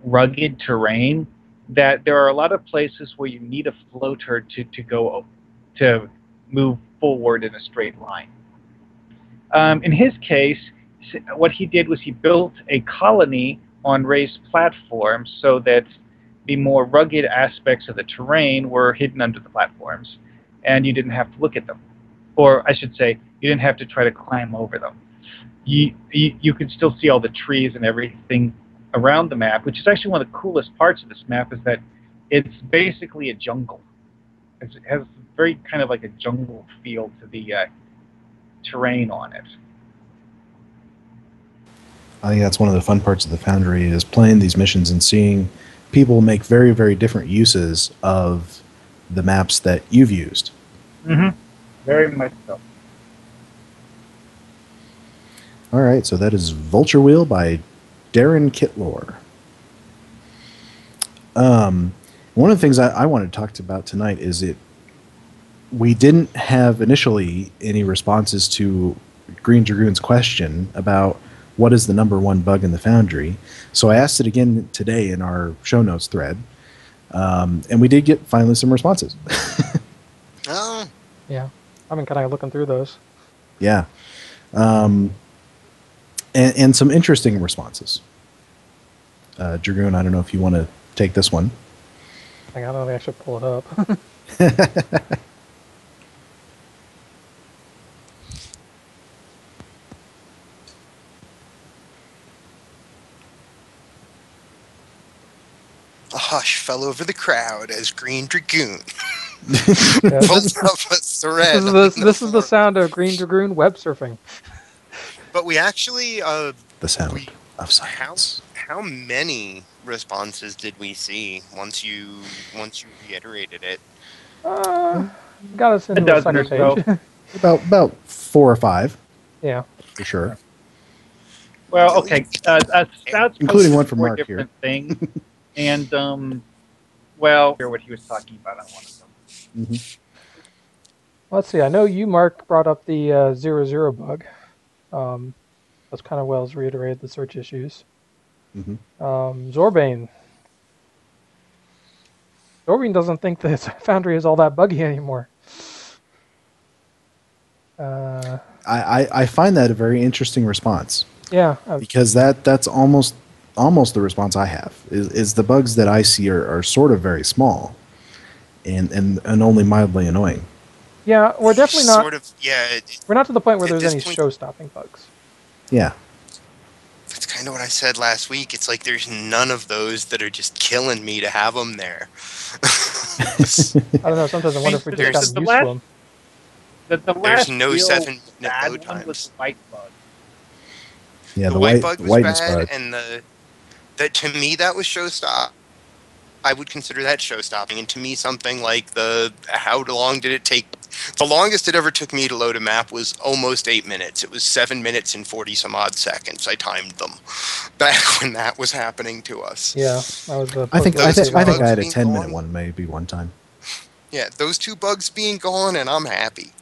rugged terrain that there are a lot of places where you need a floater to move forward in a straight line. In his case, what he did was he built a colony on raised platforms so that the more rugged aspects of the terrain were hidden under the platforms, and you didn't have to look at them. Or I should say, you didn't have to try to climb over them. You could still see all the trees and everything around the map, which is actually one of the coolest parts of this map, is that it's basically a jungle. It has very kind of like a jungle feel to the terrain on it. I think that's one of the fun parts of the Foundry, is playing these missions and seeing people make very, very different uses of the maps that you've used. Mm-hmm. Very much so. All right, so that is Vulture Wheel by DarrenKitlore. One of the things I wanted to talk about tonight is we didn't have initially any responses to Greendragoon's question about what is the #1 bug in the Foundry. So I asked it again today in our show notes thread, and we did get finally some responses. Oh. Yeah, I've been kind of looking through those. Yeah. And some interesting responses. Dragoon, I don't know if you want to take this one. I don't know if I should pull it up. A hush fell over the crowd as Greendragoon Yeah, pulled up a thread. this is the sound of Greendragoon web surfing. But we actually The sound of silence. How many responses did we see once you reiterated it? Got us into A the dozen second or page. so. About 4 or 5, Yeah. for sure. Well, okay. Stouts Including posted one from 4 Mark different here. things, and well, hear what he was talking about on one of them. Mm-hmm. Let's see. I know you, Mark, brought up the 00 bug. That's kind of well reiterated the search issues. Mm-hmm. Zorbane doesn't think the Foundry is all that buggy anymore. I find that a very interesting response. Yeah. Because that's almost the response I have. Is the bugs that I see are sort of very small and only mildly annoying. Yeah, we're definitely not. Sort of, yeah. We're not to the point where At there's this any point- show-stopping bugs. Yeah. That's kind of what I said last week. It's like there's none of those that are just killing me to have them there. I don't know. Sometimes I wonder if we just There's gotten the used last- to them. The There's last no real 7-minute bad load one was times. the white bug. Yeah, the white bug was whiteness bad, bug. and that to me that was showstop. I would consider that show-stopping, and to me something like how long did it take? The longest it ever took me to load a map was almost 8 minutes. It was 7 minutes and 40 some odd seconds. I timed them back when that was happening to us. Yeah, that was the. I think I had a being 10-minute gone. one maybe one time. Yeah, those 2 bugs being gone, and I'm happy.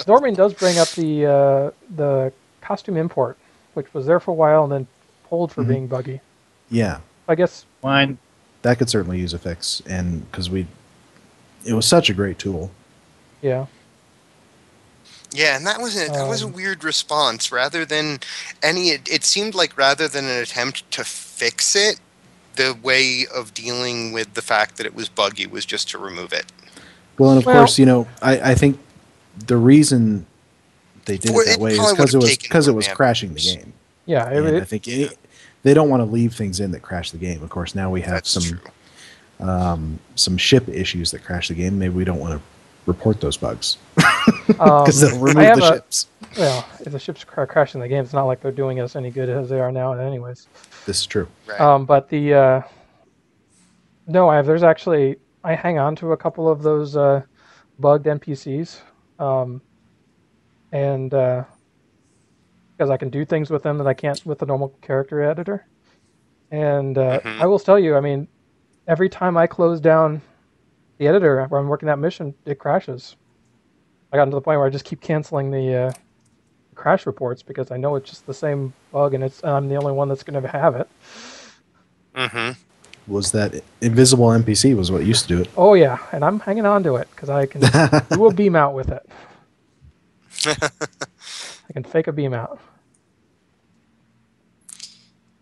Dorman does bring up the costume import, which was there for a while and then pulled for being buggy. Yeah. I guess Fine. That could certainly use a fix, and because it was such a great tool. Yeah. Yeah, and that was a weird response. Rather than it seemed like rather than an attempt to fix it, the way of dealing with the fact that it was buggy was just to remove it. Well, and of course, I think the reason they did it that way is because it was crashing the game. Yeah, And I think they don't want to leave things in that crash the game. Of course, now we have some ship issues that crash the game. Maybe we don't want to report those bugs because they'll remove the ships. Well, if the ships are crashing the game, it's not like they're doing us any good as they are now, anyways. This is true. Right. But there's actually I hang on to a couple of those bugged NPCs, and because I can do things with them that I can't with the normal character editor. And I will tell you, I mean, every time I close down the editor where I'm working that mission, it crashes. I got to the point where I just keep canceling the crash reports because I know it's just the same bug, and I'm the only one that's going to have it. Was that invisible NPC was what used to do it? Oh yeah, and I'm hanging on to it because I can do a beam out with it. I can fake a beam out.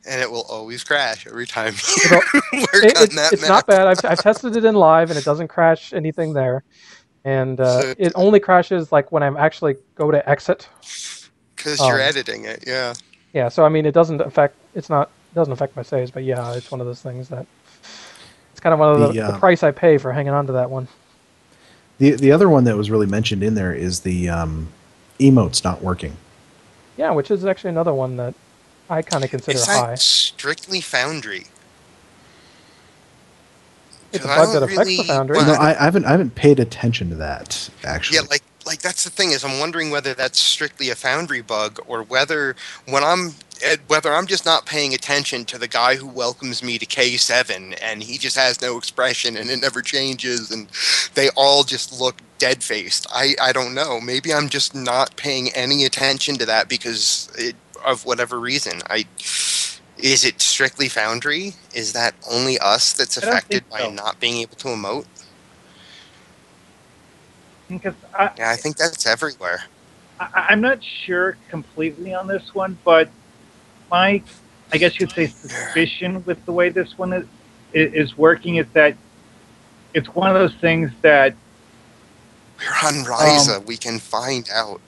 And it will always crash every time it's not bad. I've tested it in live, and it doesn't crash anything there. And it only crashes like when I actually go to exit. Because you're editing it, yeah. Yeah, so I mean, it doesn't affect my saves, but yeah, it's one of those things that it's kind of one of the price I pay for hanging on to that one. The other one that was really mentioned in there is the emotes not working. Yeah, which is actually another one that I kind of consider is high. That strictly Foundry? It's a bug that affects the Foundry. No, I haven't paid attention to that actually. Yeah, like that's the thing is I'm wondering whether that's strictly a Foundry bug or whether I'm just not paying attention to the guy who welcomes me to K7 and he just has no expression and it never changes and they all just look dead-faced. I don't know. Maybe I'm just not paying any attention to that because of whatever reason. Is it strictly Foundry? Is that only us that's affected by not being able to emote? Because I think that's everywhere. I'm not sure completely on this one, but my, I guess you'd say, suspicion with the way this one is working is that it's one of those things that we're on Ryza. We can find out.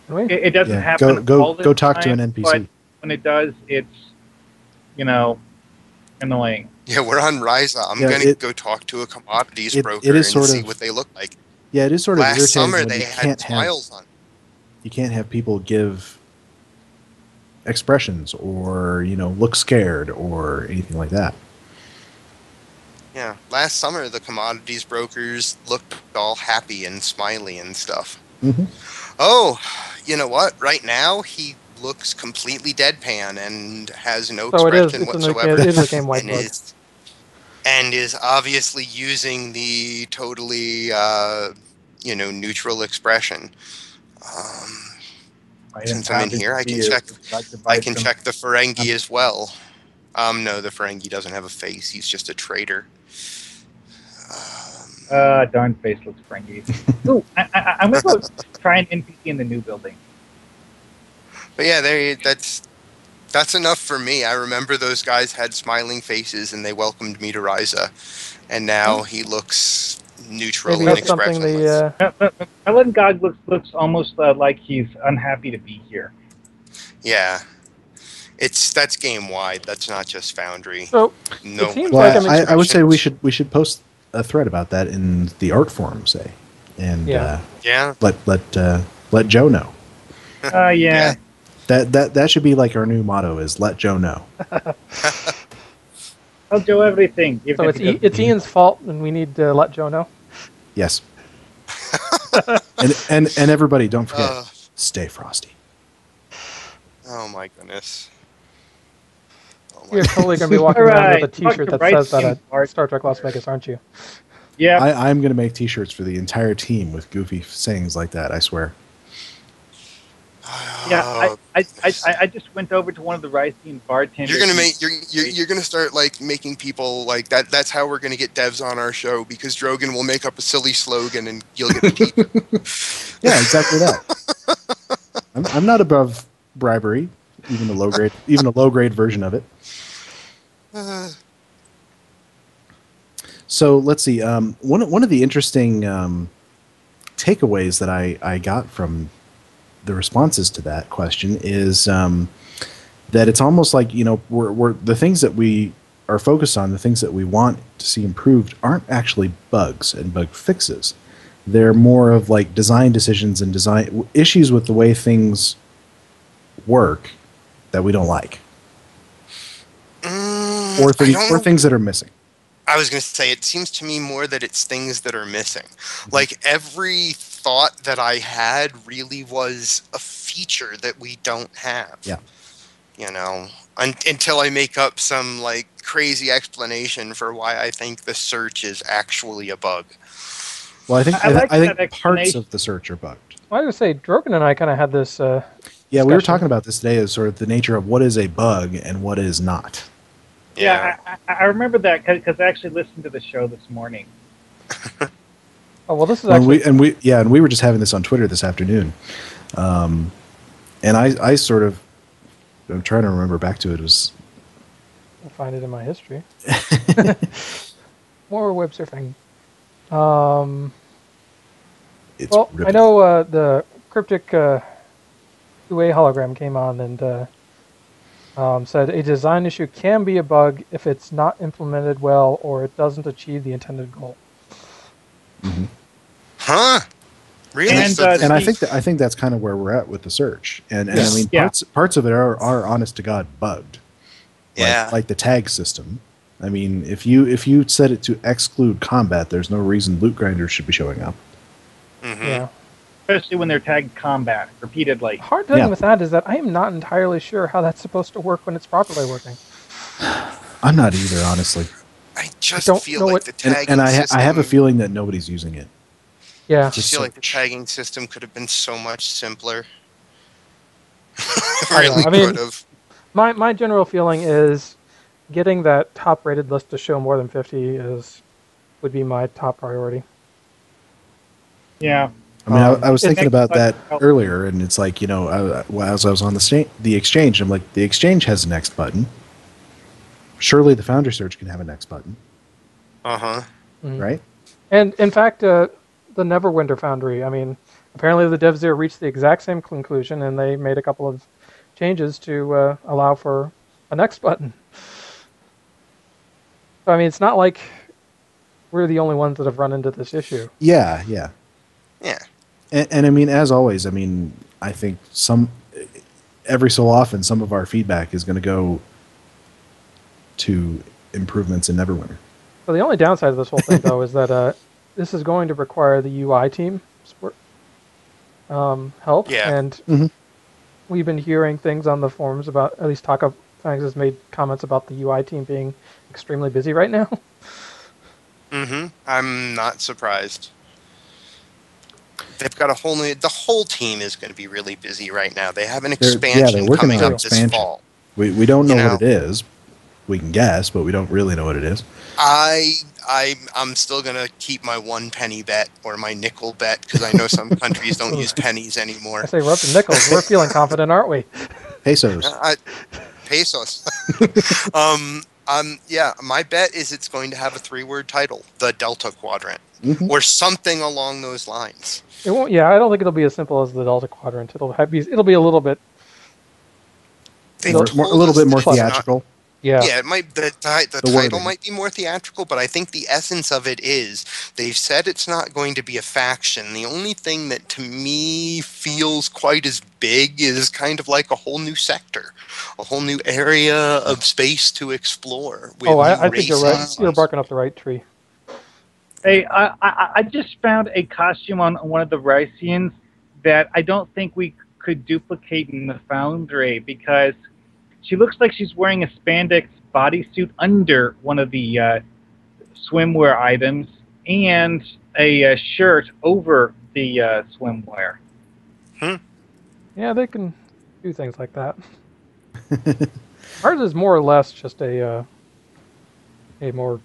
It doesn't happen all the time. Go talk to an NPC. But when it does, it's, annoying. Yeah, we're on Ryza. I'm going to go talk to a commodities broker and see what they look like. Yeah, it is sort of irritating. Last summer when they had smiles on. You can't have people give expressions or, look scared or anything like that. Yeah, last summer the commodities brokers looked all happy and smiley and stuff. Mm-hmm. Oh, you know what? Right now he looks completely deadpan and has no expression whatsoever. It is a game-wide bug. And is obviously using the totally, neutral expression. Since I'm in here, I can check. I can check the Ferengi as well. No, the Ferengi doesn't have a face. He's just a traitor. Darn face looks Ferengi. Ooh, I'm going to go try an NPC in the new building. But yeah, that's enough for me. I remember those guys had smiling faces and they welcomed me to Ryza, and now he looks neutral and expressionless. Ellen God looks almost like he's unhappy to be here. Yeah, that's game wide. That's not just Foundry. So no. I would say we should post a thread about that in the art forum, say, and let Joe know. Yeah. That should be like our new motto: is let Joe know. Tell Joe everything. So it's Ian's fault, and we need to let Joe know. Yes. and everybody, don't forget, stay frosty. Oh my goodness. You're totally going to be walking around with a T-shirt that says that at Star Trek Las Vegas, aren't you? Yeah. I'm going to make T-shirts for the entire team with goofy sayings like that. I swear. Yeah, I just went over to one of the Rising bartenders. You're gonna start like making people like that. That's how we're gonna get devs on our show, because Drogon will make up a silly slogan and you'll get the T-shirt. Yeah, exactly that. I'm not above bribery, even a low grade version of it. So let's see. One of the interesting takeaways that I got from the responses to that question is that it's almost like, we're the things that we are focused on, the things that we want to see improved, aren't actually bugs and bug fixes. They're more of like design decisions and design issues with the way things work that we don't like, or things that are missing. I was going to say, it seems to me more that it's things that are missing. Like, every thought that I had really was a feature that we don't have. Yeah. Until I make up some, like, crazy explanation for why I think the search is actually a bug. Well, I think parts of the search are bugged. Well, I was going to say, Drogon and I kind of had this yeah, discussion. We were talking about this today as sort of the nature of what is a bug and what is not. Yeah, I remember that because I actually listened to the show this morning. Oh, well, this is actually... and we were just having this on Twitter this afternoon. And I sort of... I'm trying to remember back to it. It was... I'll find it in my history. More web surfing. Well, I know the Cryptic 2A hologram came on and said a design issue can be a bug if it's not implemented well or it doesn't achieve the intended goal. Mm-hmm. Huh? Really? And I think that's kind of where we're at with the search. And Yes. I mean, parts of it are honest to God bugged. Yeah. Like the tag system. I mean, if you set it to exclude combat, there's no reason loot grinders should be showing up. Mm-hmm. Yeah. Especially when they're tagged combat repeatedly. Hard thing with that is that I am not entirely sure how that's supposed to work when it's properly working. I'm not either, honestly. I just feel like the tagging and I system... have a feeling that nobody's using it. Yeah. I feel like the tagging system could have been so much simpler. Really could have. My general feeling is getting that top rated list to show more than 50 would be my top priority. Yeah. I mean, I was thinking about that earlier, and it's like, as I was on the exchange, I'm like, the exchange has a next button. Surely the Foundry search can have a next button. Uh-huh. Mm-hmm. Right? And in fact, the Neverwinter Foundry, I mean, apparently the devs there reached the exact same conclusion, and they made a couple of changes to allow for a next button. So, I mean, it's not like we're the only ones that have run into this issue. Yeah. Yeah. And I mean, as always, I mean, I think every so often, some of our feedback is going to go to improvements in Neverwinter. So the only downside of this whole thing, though, is that this is going to require the UI team support, help. Yeah. And we've been hearing things on the forums about, at least Taka Fangs has made comments about the UI team being extremely busy right now. Mm-hmm. I'm not surprised. They've got the whole team is going to be really busy right now. They have an expansion coming up this fall. We don't know what it is. We can guess, but we don't really know what it is. I'm still going to keep my 1 penny bet or my nickel bet, because I know some countries don't use pennies anymore. I say we're up to nickels. We're feeling confident, aren't we? Pesos. Pesos. Yeah, my bet is it's going to have a 3-word title, The Delta Quadrant, or something along those lines. It won't. Yeah, I don't think it'll be as simple as the Delta Quadrant. It'll be a little bit. A little bit more theatrical. Yeah. Yeah, it might the title wording. might be more theatrical, but I think the essence of it is they've said it's not going to be a faction. The only thing that to me feels quite as big is kind of like a whole new sector, a whole new area of space to explore with Oh, new I think you're right. races. You're barking up the right tree. Hey, I just found a costume on one of the Rycians that I don't think we could duplicate in the Foundry because she looks like she's wearing a spandex bodysuit under one of the swimwear items and a shirt over the swimwear. Yeah, they can do things like that. Ours is more or less just a more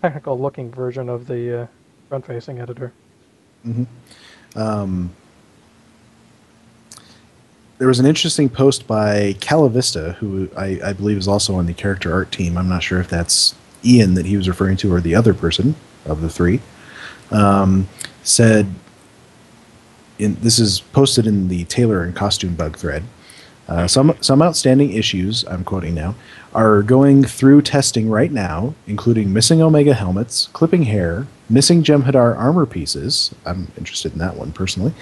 technical looking version of the front-facing editor. There was an interesting post by Calavista, who I believe is also on the character art team. I'm not sure if that's Ian that he was referring to or the other person of the three. Said, this is posted in the Tailor and Costume Bug thread. Some outstanding issues, I'm quoting now, are going through testing right now, including missing Omega helmets, clipping hair, missing Jem'Hadar armor pieces. I'm interested in that one personally.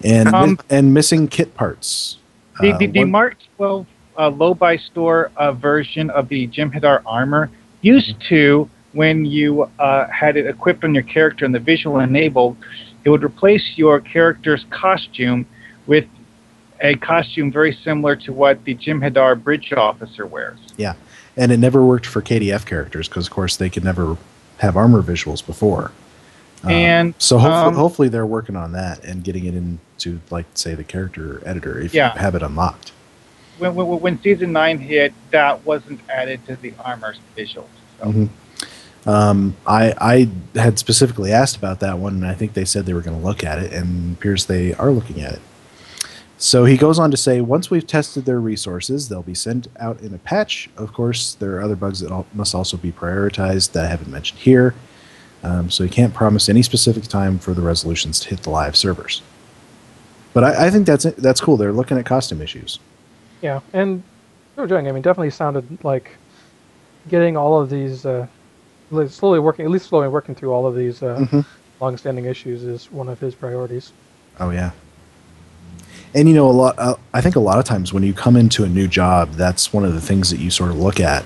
And missing kit parts. The Mark 12 low-buy store version of the Jem'Hadar armor used to, when you had it equipped on your character and the visual enabled, it would replace your character's costume with a costume very similar to what the Jem'Hadar bridge officer wears. Yeah, and it never worked for KDF characters because, of course, they could never have armor visuals before. So hopefully they're working on that and getting it into, like, say, the character editor if you have it unlocked. When Season 9 hit, that wasn't added to the armor's visuals. So. I had specifically asked about that one, and I think they said they were going to look at it, and it appears they are looking at it. So he goes on to say, once we've tested their resources, they'll be sent out in a patch. Of course, there are other bugs that must also be prioritized that I haven't mentioned here. So he can't promise any specific time for the resolutions to hit the live servers. But I think that's cool. They're looking at costume issues. Yeah, and they were doing. I mean, definitely sounded like getting all of these slowly working through all of these long-standing issues is one of his priorities. Oh yeah. And you know, I think a lot of times when you come into a new job, that's one of the things that you sort of look at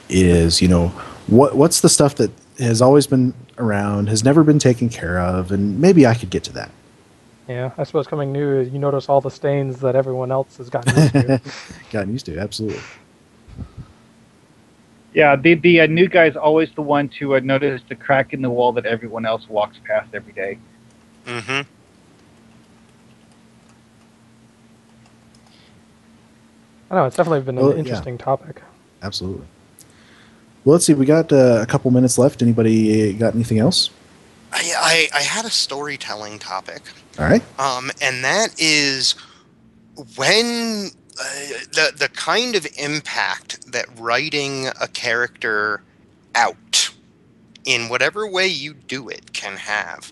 is, you know, what's the stuff that has always been around, has never been taken care of, and maybe I could get to that. Yeah, I suppose coming new, you notice all the stains that everyone else has gotten used to. Gotten used to, absolutely. Yeah, the new guy's always the one to notice the crack in the wall that everyone else walks past every day. Mm-hmm. I know, it's definitely been an interesting topic. Absolutely. Well, let's see. We got a couple minutes left. Anybody got anything else? I had a storytelling topic. All right. And that is when the kind of impact that writing a character out in whatever way you do it can have.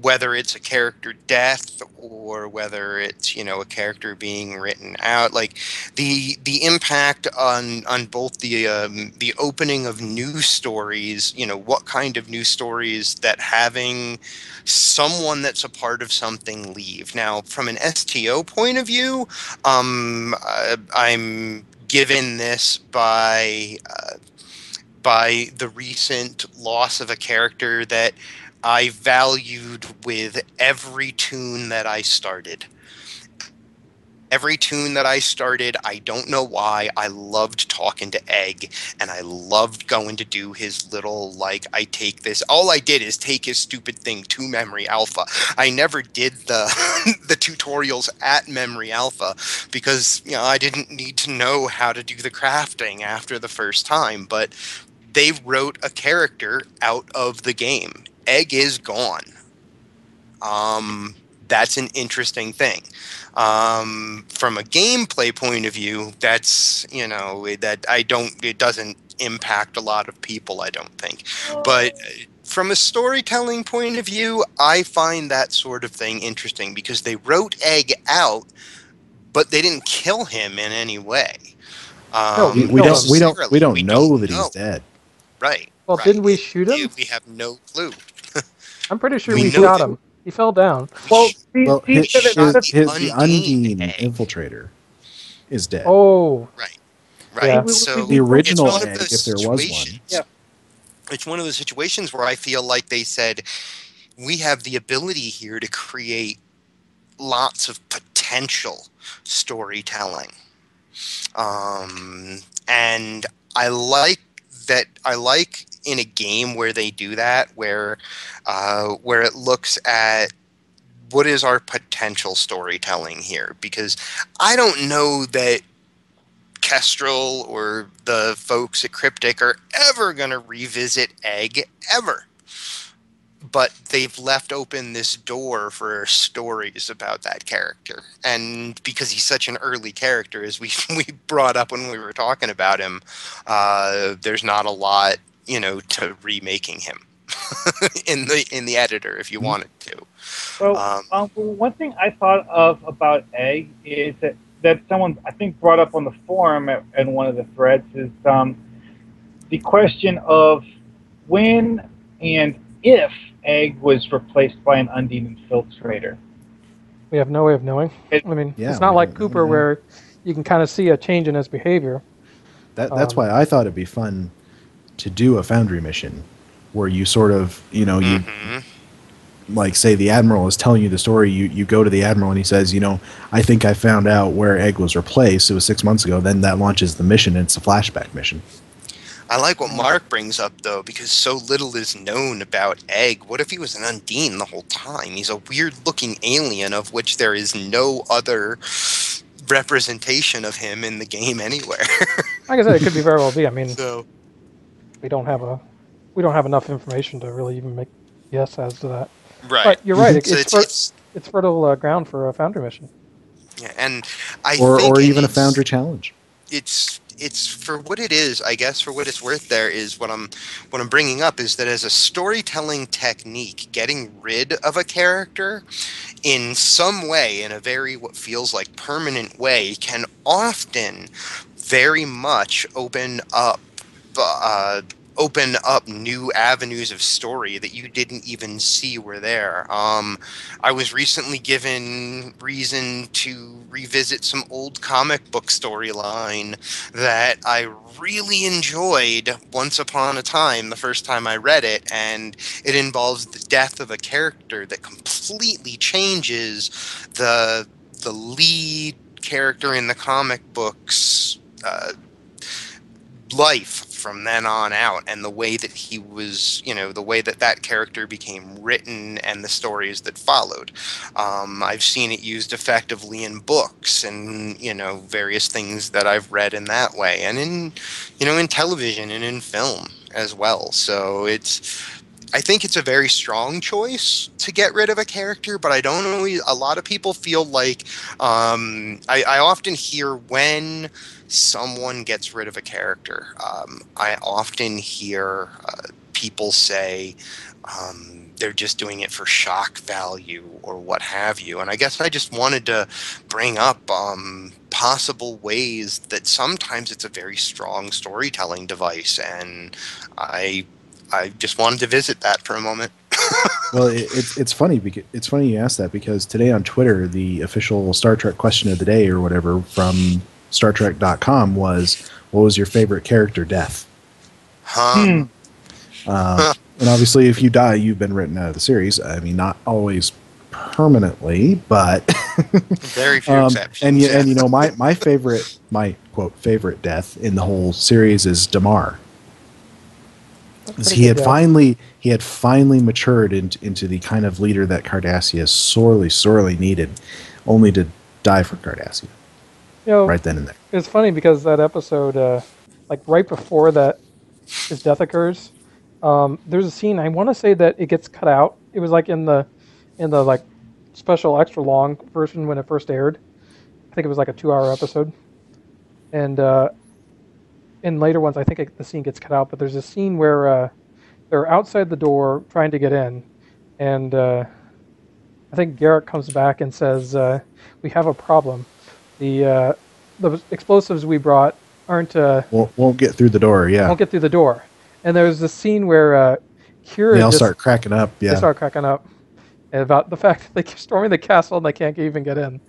Whether it's a character death or whether it's, you know, a character being written out, like the impact on both the opening of new stories, you know, what kind of new stories that having someone that's a part of something leave. Now, from an STO point of view, I'm given this by the recent loss of a character that I valued with every tune that I started. Every tune that I started, I don't know why, I loved talking to Egg, and I loved going to do his little, like, I take this. All I did is take his stupid thing to Memory Alpha. I never did the the tutorials at Memory Alpha because, you know, I didn't need to know how to do the crafting after the first time, but they wrote a character out of the game. Egg is gone. That's an interesting thing. From a gameplay point of view, that's, you know, it doesn't impact a lot of people, I don't think. But from a storytelling point of view, I find that sort of thing interesting because they wrote Egg out, but they didn't kill him in any way. No, we killed don't him. we don't we don't We know don't that know. he's dead. Right. Well, right. didn't we shoot him? We have no clue. I'm pretty sure We we know shot that- him. He fell down. Well, see, Well, see, his, that- shot that's- the Undine Undine egg. infiltrator is dead. Oh, Right. Yeah. So The original it's one of egg, those if there was one. situations- Yeah. It's one of those situations where I feel like they said, we have the ability here to create lots of potential storytelling. And I like that. I like in a game where they do that, where it looks at what is our potential storytelling here, because I don't know that Kestrel or the folks at Cryptic are ever going to revisit Egg, ever. But they've left open this door for stories about that character. And because he's such an early character, as we brought up when we were talking about him, there's not a lot, to remaking him in the editor if you wanted to. Well, one thing I thought of about Egg is that someone, I think, brought up on the forum and one of the threads is the question of when and if Egg was replaced by an Undine infiltrator. we have no way of knowing. It- I mean, Yeah, it's not we like don't Cooper know. where you can kind of see a change in his behavior. That's why I thought it'd be fun to do a Foundry mission where you sort of, you Mhm. like say the Admiral is telling you the story, you go to the Admiral and he says, I think I found out where Egg was replaced. It was 6 months ago. Then that launches the mission. And it's a flashback mission. I like what Mark brings up, though, because so little is known about Egg. What if he was an Undine the whole time? He's a weird-looking alien of which there is no other representation of him in the game anywhere. Like I said, it could be very well be. I mean, So, we don't have enough information to really even make guess as to that. right. But you're right. So It's fertile ground for a Foundry mission. yeah, and I Or think even a it's- Foundry challenge. It's for what it is, I guess. For what it's worth, there is what I'm bringing up is that as a storytelling technique, getting rid of a character in some way, in a very what feels like permanent way, can often very much open up new avenues of story that you didn't even see were there. I was recently given reason to revisit some old comic book storyline that I really enjoyed once upon a time, the first time I read it, and it involves the death of a character that completely changes the lead character in the comic books life from then on out, and the way that he was, the way that character became written and the stories that followed. I've seen it used effectively in books and, various things that I've read in that way, and in television and in film as well. So I think it's a very strong choice to get rid of a character, but I don't always. A lot of people feel like I often hear when someone gets rid of a character. I often hear people say they're just doing it for shock value or what have you. And I guess I just wanted to bring up possible ways that sometimes it's a very strong storytelling device, and I just wanted to visit that for a moment. Well, it's funny because it's funny you asked that, because today on Twitter, the official Star Trek question of the day or whatever from StarTrek.com was, what was your favorite character death? And obviously, if you die, you've been written out of the series. I mean, not always permanently, but Very few exceptions. and my quote favorite death in the whole series is Damar. Because he had finally matured into the kind of leader that Cardassia sorely needed, only to die for Cardassia. Right then and there. It's funny because that episode, like right before that his death occurs, there's a scene. I want to say that it gets cut out. It was like in the like special extra long version when it first aired. I think it was like a 2-hour episode, and in later ones, I think the scene gets cut out. But there's a scene where they're outside the door trying to get in, and I think Garrett comes back and says, "We have a problem. The explosives we brought aren't won't get through the door. Yeah, won't get through the door. And there's this scene where Kira they all start cracking up. Yeah, they start cracking up about the fact that they're storming the castle and they can't even get in.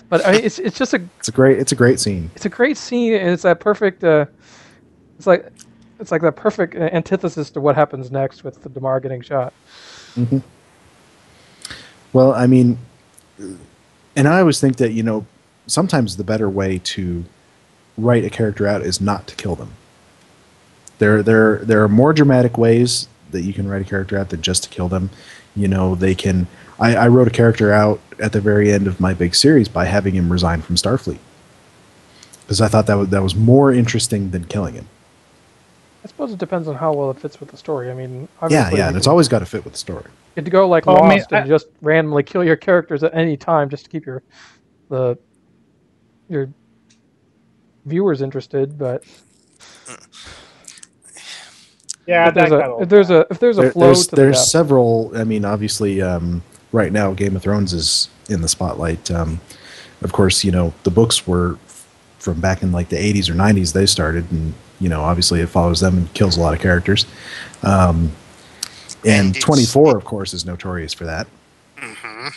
But I mean, it's just it's a great scene. It's a great scene, and it's that perfect. It's like that perfect antithesis to what happens next with the Damar getting shot. Mm-hmm. Well, I mean, and I always think that, you know, sometimes the better way to write a character out is not to kill them. There are more dramatic ways that you can write a character out than just to kill them. You know, they can. I wrote a character out at the very end of my big series by having him resign from Starfleet because I thought that was more interesting than killing him. I suppose it depends on how well it fits with the story. I mean, yeah, and it's always got to fit with the story. You get to go like Lost and just randomly kill your characters at any time just to keep your viewers interested, but yeah, if there's a flow to there's the several. I mean, obviously, right now Game of Thrones is in the spotlight. Of course, you know, the books were from back in like the 80s or 90s. They started, and you know, obviously it follows them and kills a lot of characters. And 24, of course, is notorious for that. Mm-hmm.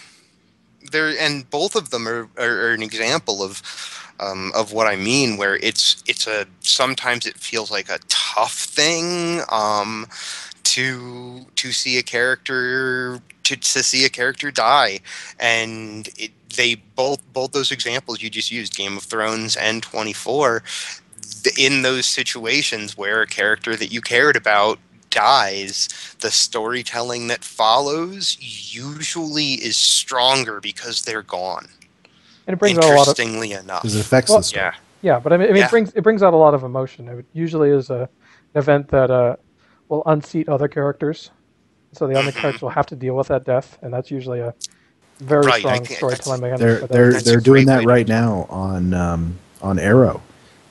And both of them are an example of what I mean, where it's sometimes it feels like a tough thing to see a character die, and they both those examples you just used, Game of Thrones and 24, in those situations where a character that you cared about dies, the storytelling that follows usually is stronger because they're gone. And it brings interestingly enough, because it affects the story. Yeah, but I mean, it brings out a lot of emotion. It usually is an event that will unseat other characters, so the other characters will have to deal with that death, and that's usually a very strong storytelling mechanism. They're doing that right now on Arrow.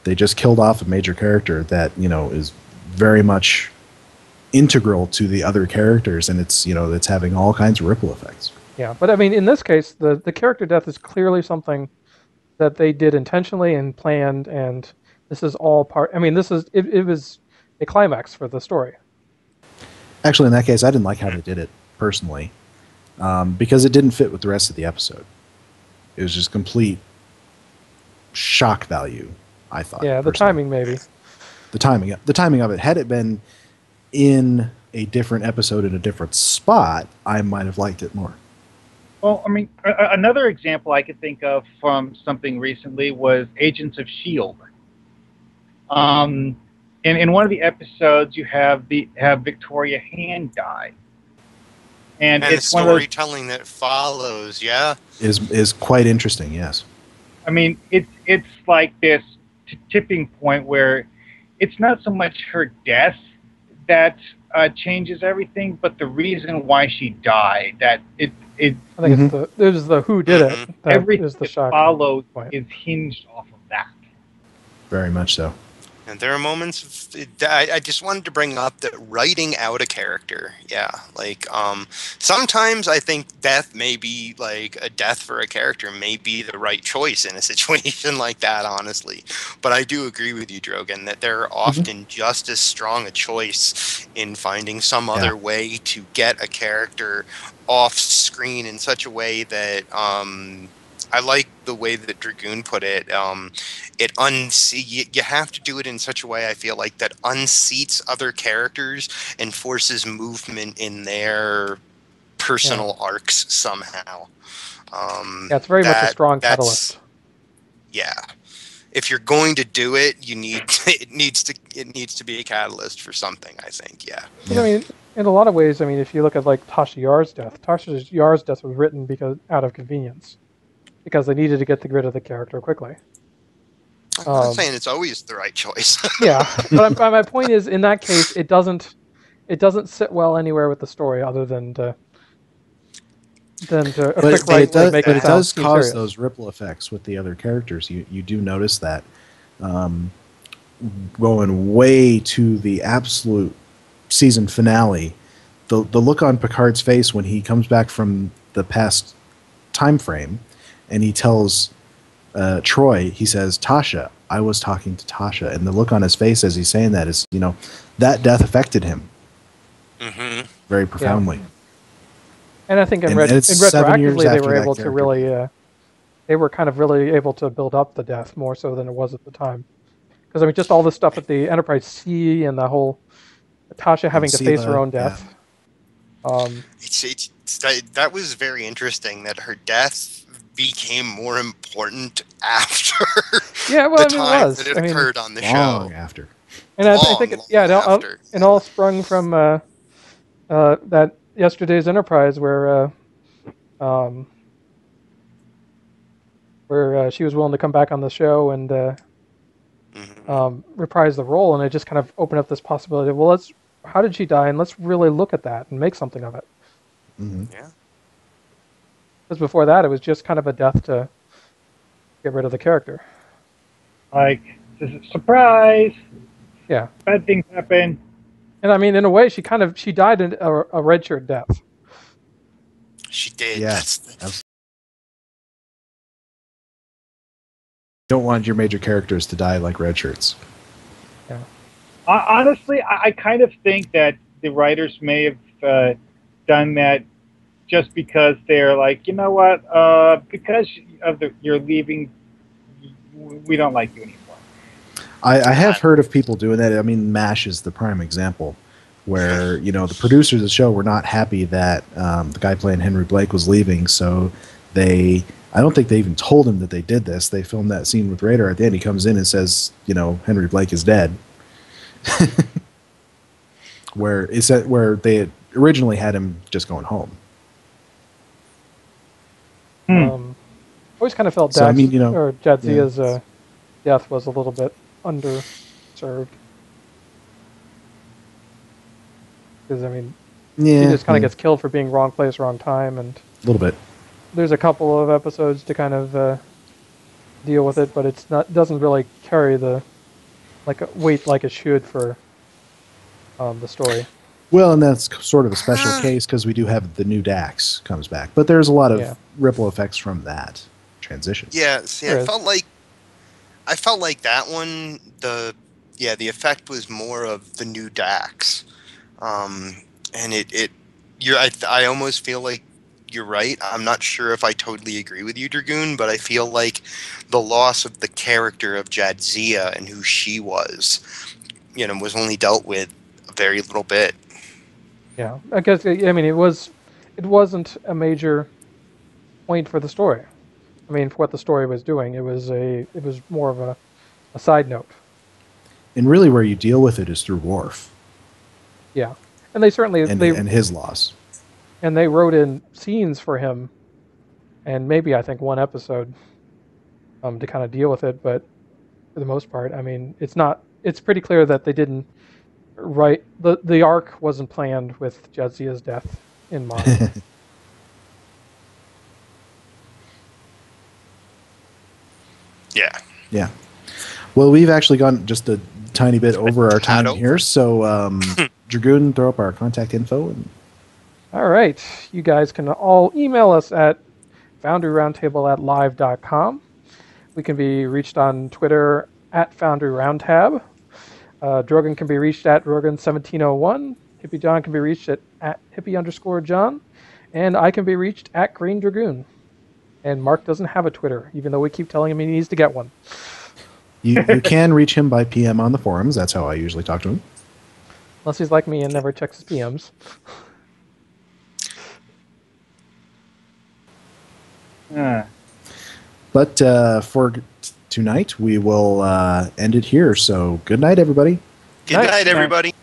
They just killed off a major character that, you know, is very much integral to the other characters, and it's, you know, it's having all kinds of ripple effects. Yeah, but I mean, in this case, the character death is clearly something that they did intentionally and planned, and this is all part. I mean, it was a climax for the story. Actually, in that case, I didn't like how they did it personally, because it didn't fit with the rest of the episode. It was just complete shock value, I thought. Yeah, the timing maybe. The timing of it. Had it been in a different episode in a different spot, I might have liked it more. Well, I mean, another example I could think of from something recently was Agents of S.H.I.E.L.D. In one of the episodes, you have Victoria Hand die. And it's the storytelling that follows, is quite interesting, yes. I mean, it's like this tipping point where it's not so much her death that changes everything, but the reason why she died. That I think it was the who did it. That everything is the shock that follows point. is hinged off of that. Very much so. And there are moments I just wanted to bring up that writing out a character, like sometimes I think death may be like a death for a character may be the right choice in a situation like that, honestly. But I do agree with you, Drogan, that they're often just as strong a choice in finding some other way to get a character off screen in such a way that I like the way that Dragoon put it. You have to do it in such a way, I feel like, that unseats other characters and forces movement in their personal arcs somehow. It's very much a strong catalyst. Yeah, if you're going to do it, it needs to be a catalyst for something, I think. Yeah. I mean, in a lot of ways, I mean, if you look at like Tasha Yar's death was written out of convenience. Because they needed to get rid of the character quickly. I'm not saying it's always the right choice. Yeah, but my point is, in that case, it doesn't sit well anywhere with the story, other than to a quick write. But it does cause those ripple effects with the other characters. You do notice that going way to the absolute season finale, the look on Picard's face when he comes back from the past time frame. And he tells Troy, he says, Tasha, I was talking to Tasha. And the look on his face as he's saying that is, that death affected him very profoundly. Yeah. And I think And it's 7 years retroactively, they after were that able to character really, they were kind of really able to build up the death more so than it was at the time. Because, I mean, just all the stuff at the Enterprise C and the whole Tasha having to face her own death. Yeah. That was very interesting that her death became more important after the time that it occurred on the long show. After. And I think it all sprung from that yesterday's Enterprise where she was willing to come back on the show and reprise the role, and it just kind of opened up this possibility. Well, how did she die? And let's really look at that and make something of it. Yeah. Because before that, it was just kind of a death to get rid of the character. Like, this is a surprise. Yeah. Bad things happen. And I mean, in a way, she died in a red shirt death. She did. Yeah. Don't want your major characters to die like red shirts. Yeah. Honestly, I kind of think that the writers may have done that just because they're like, you know what, because you're leaving, we don't like you anymore. I have heard of people doing that. I mean, MASH is the prime example where, the producers of the show were not happy that the guy playing Henry Blake was leaving, so I don't think they even told him that they did this. They filmed that scene with Radar at the end. He comes in and says, Henry Blake is dead. where they had originally had him just going home. Always kind of felt Jadzia's death was a little bit underserved. Because, I mean, he just kind of gets killed for being wrong place, wrong time. And a little bit. There's a couple of episodes to kind of deal with it, but it doesn't really carry the weight like it should for the story. Well, and that's sort of a special case because we do have the new Dax comes back, but there's a lot of ripple effects from that transition. Yeah, see, I felt like that one. The effect was more of the new Dax, and I almost feel like you're right. I'm not sure if I totally agree with you, Dragoon, but I feel like the loss of the character of Jadzia and who she was only dealt with a very little bit. Yeah, I guess, I mean, it wasn't a major point for the story. I mean, for what the story was doing, it was more of a side note. And really where you deal with it is through Worf. Yeah. And they certainly... And his loss. And they wrote in scenes for him, and maybe, I think, one episode to kind of deal with it, but for the most part, I mean, it's pretty clear that they didn't write... The arc wasn't planned with Jadzia's death in mind. Yeah. Well, we've actually gone just a tiny bit over our time here, so Dragoon, throw up our contact info. All right. You guys can all email us at foundryroundtable@live.com. We can be reached on Twitter at Foundry Roundtab. Drogan can be reached at Drogan1701. Hippiejohn can be reached at Hippie_John. And I can be reached at Greendragoon. And Mark doesn't have a Twitter, even though we keep telling him he needs to get one. You can reach him by PM on the forums. That's how I usually talk to him. Unless he's like me and never checks his PMs. But for tonight, we will end it here. So good night, everybody. Good night, everybody.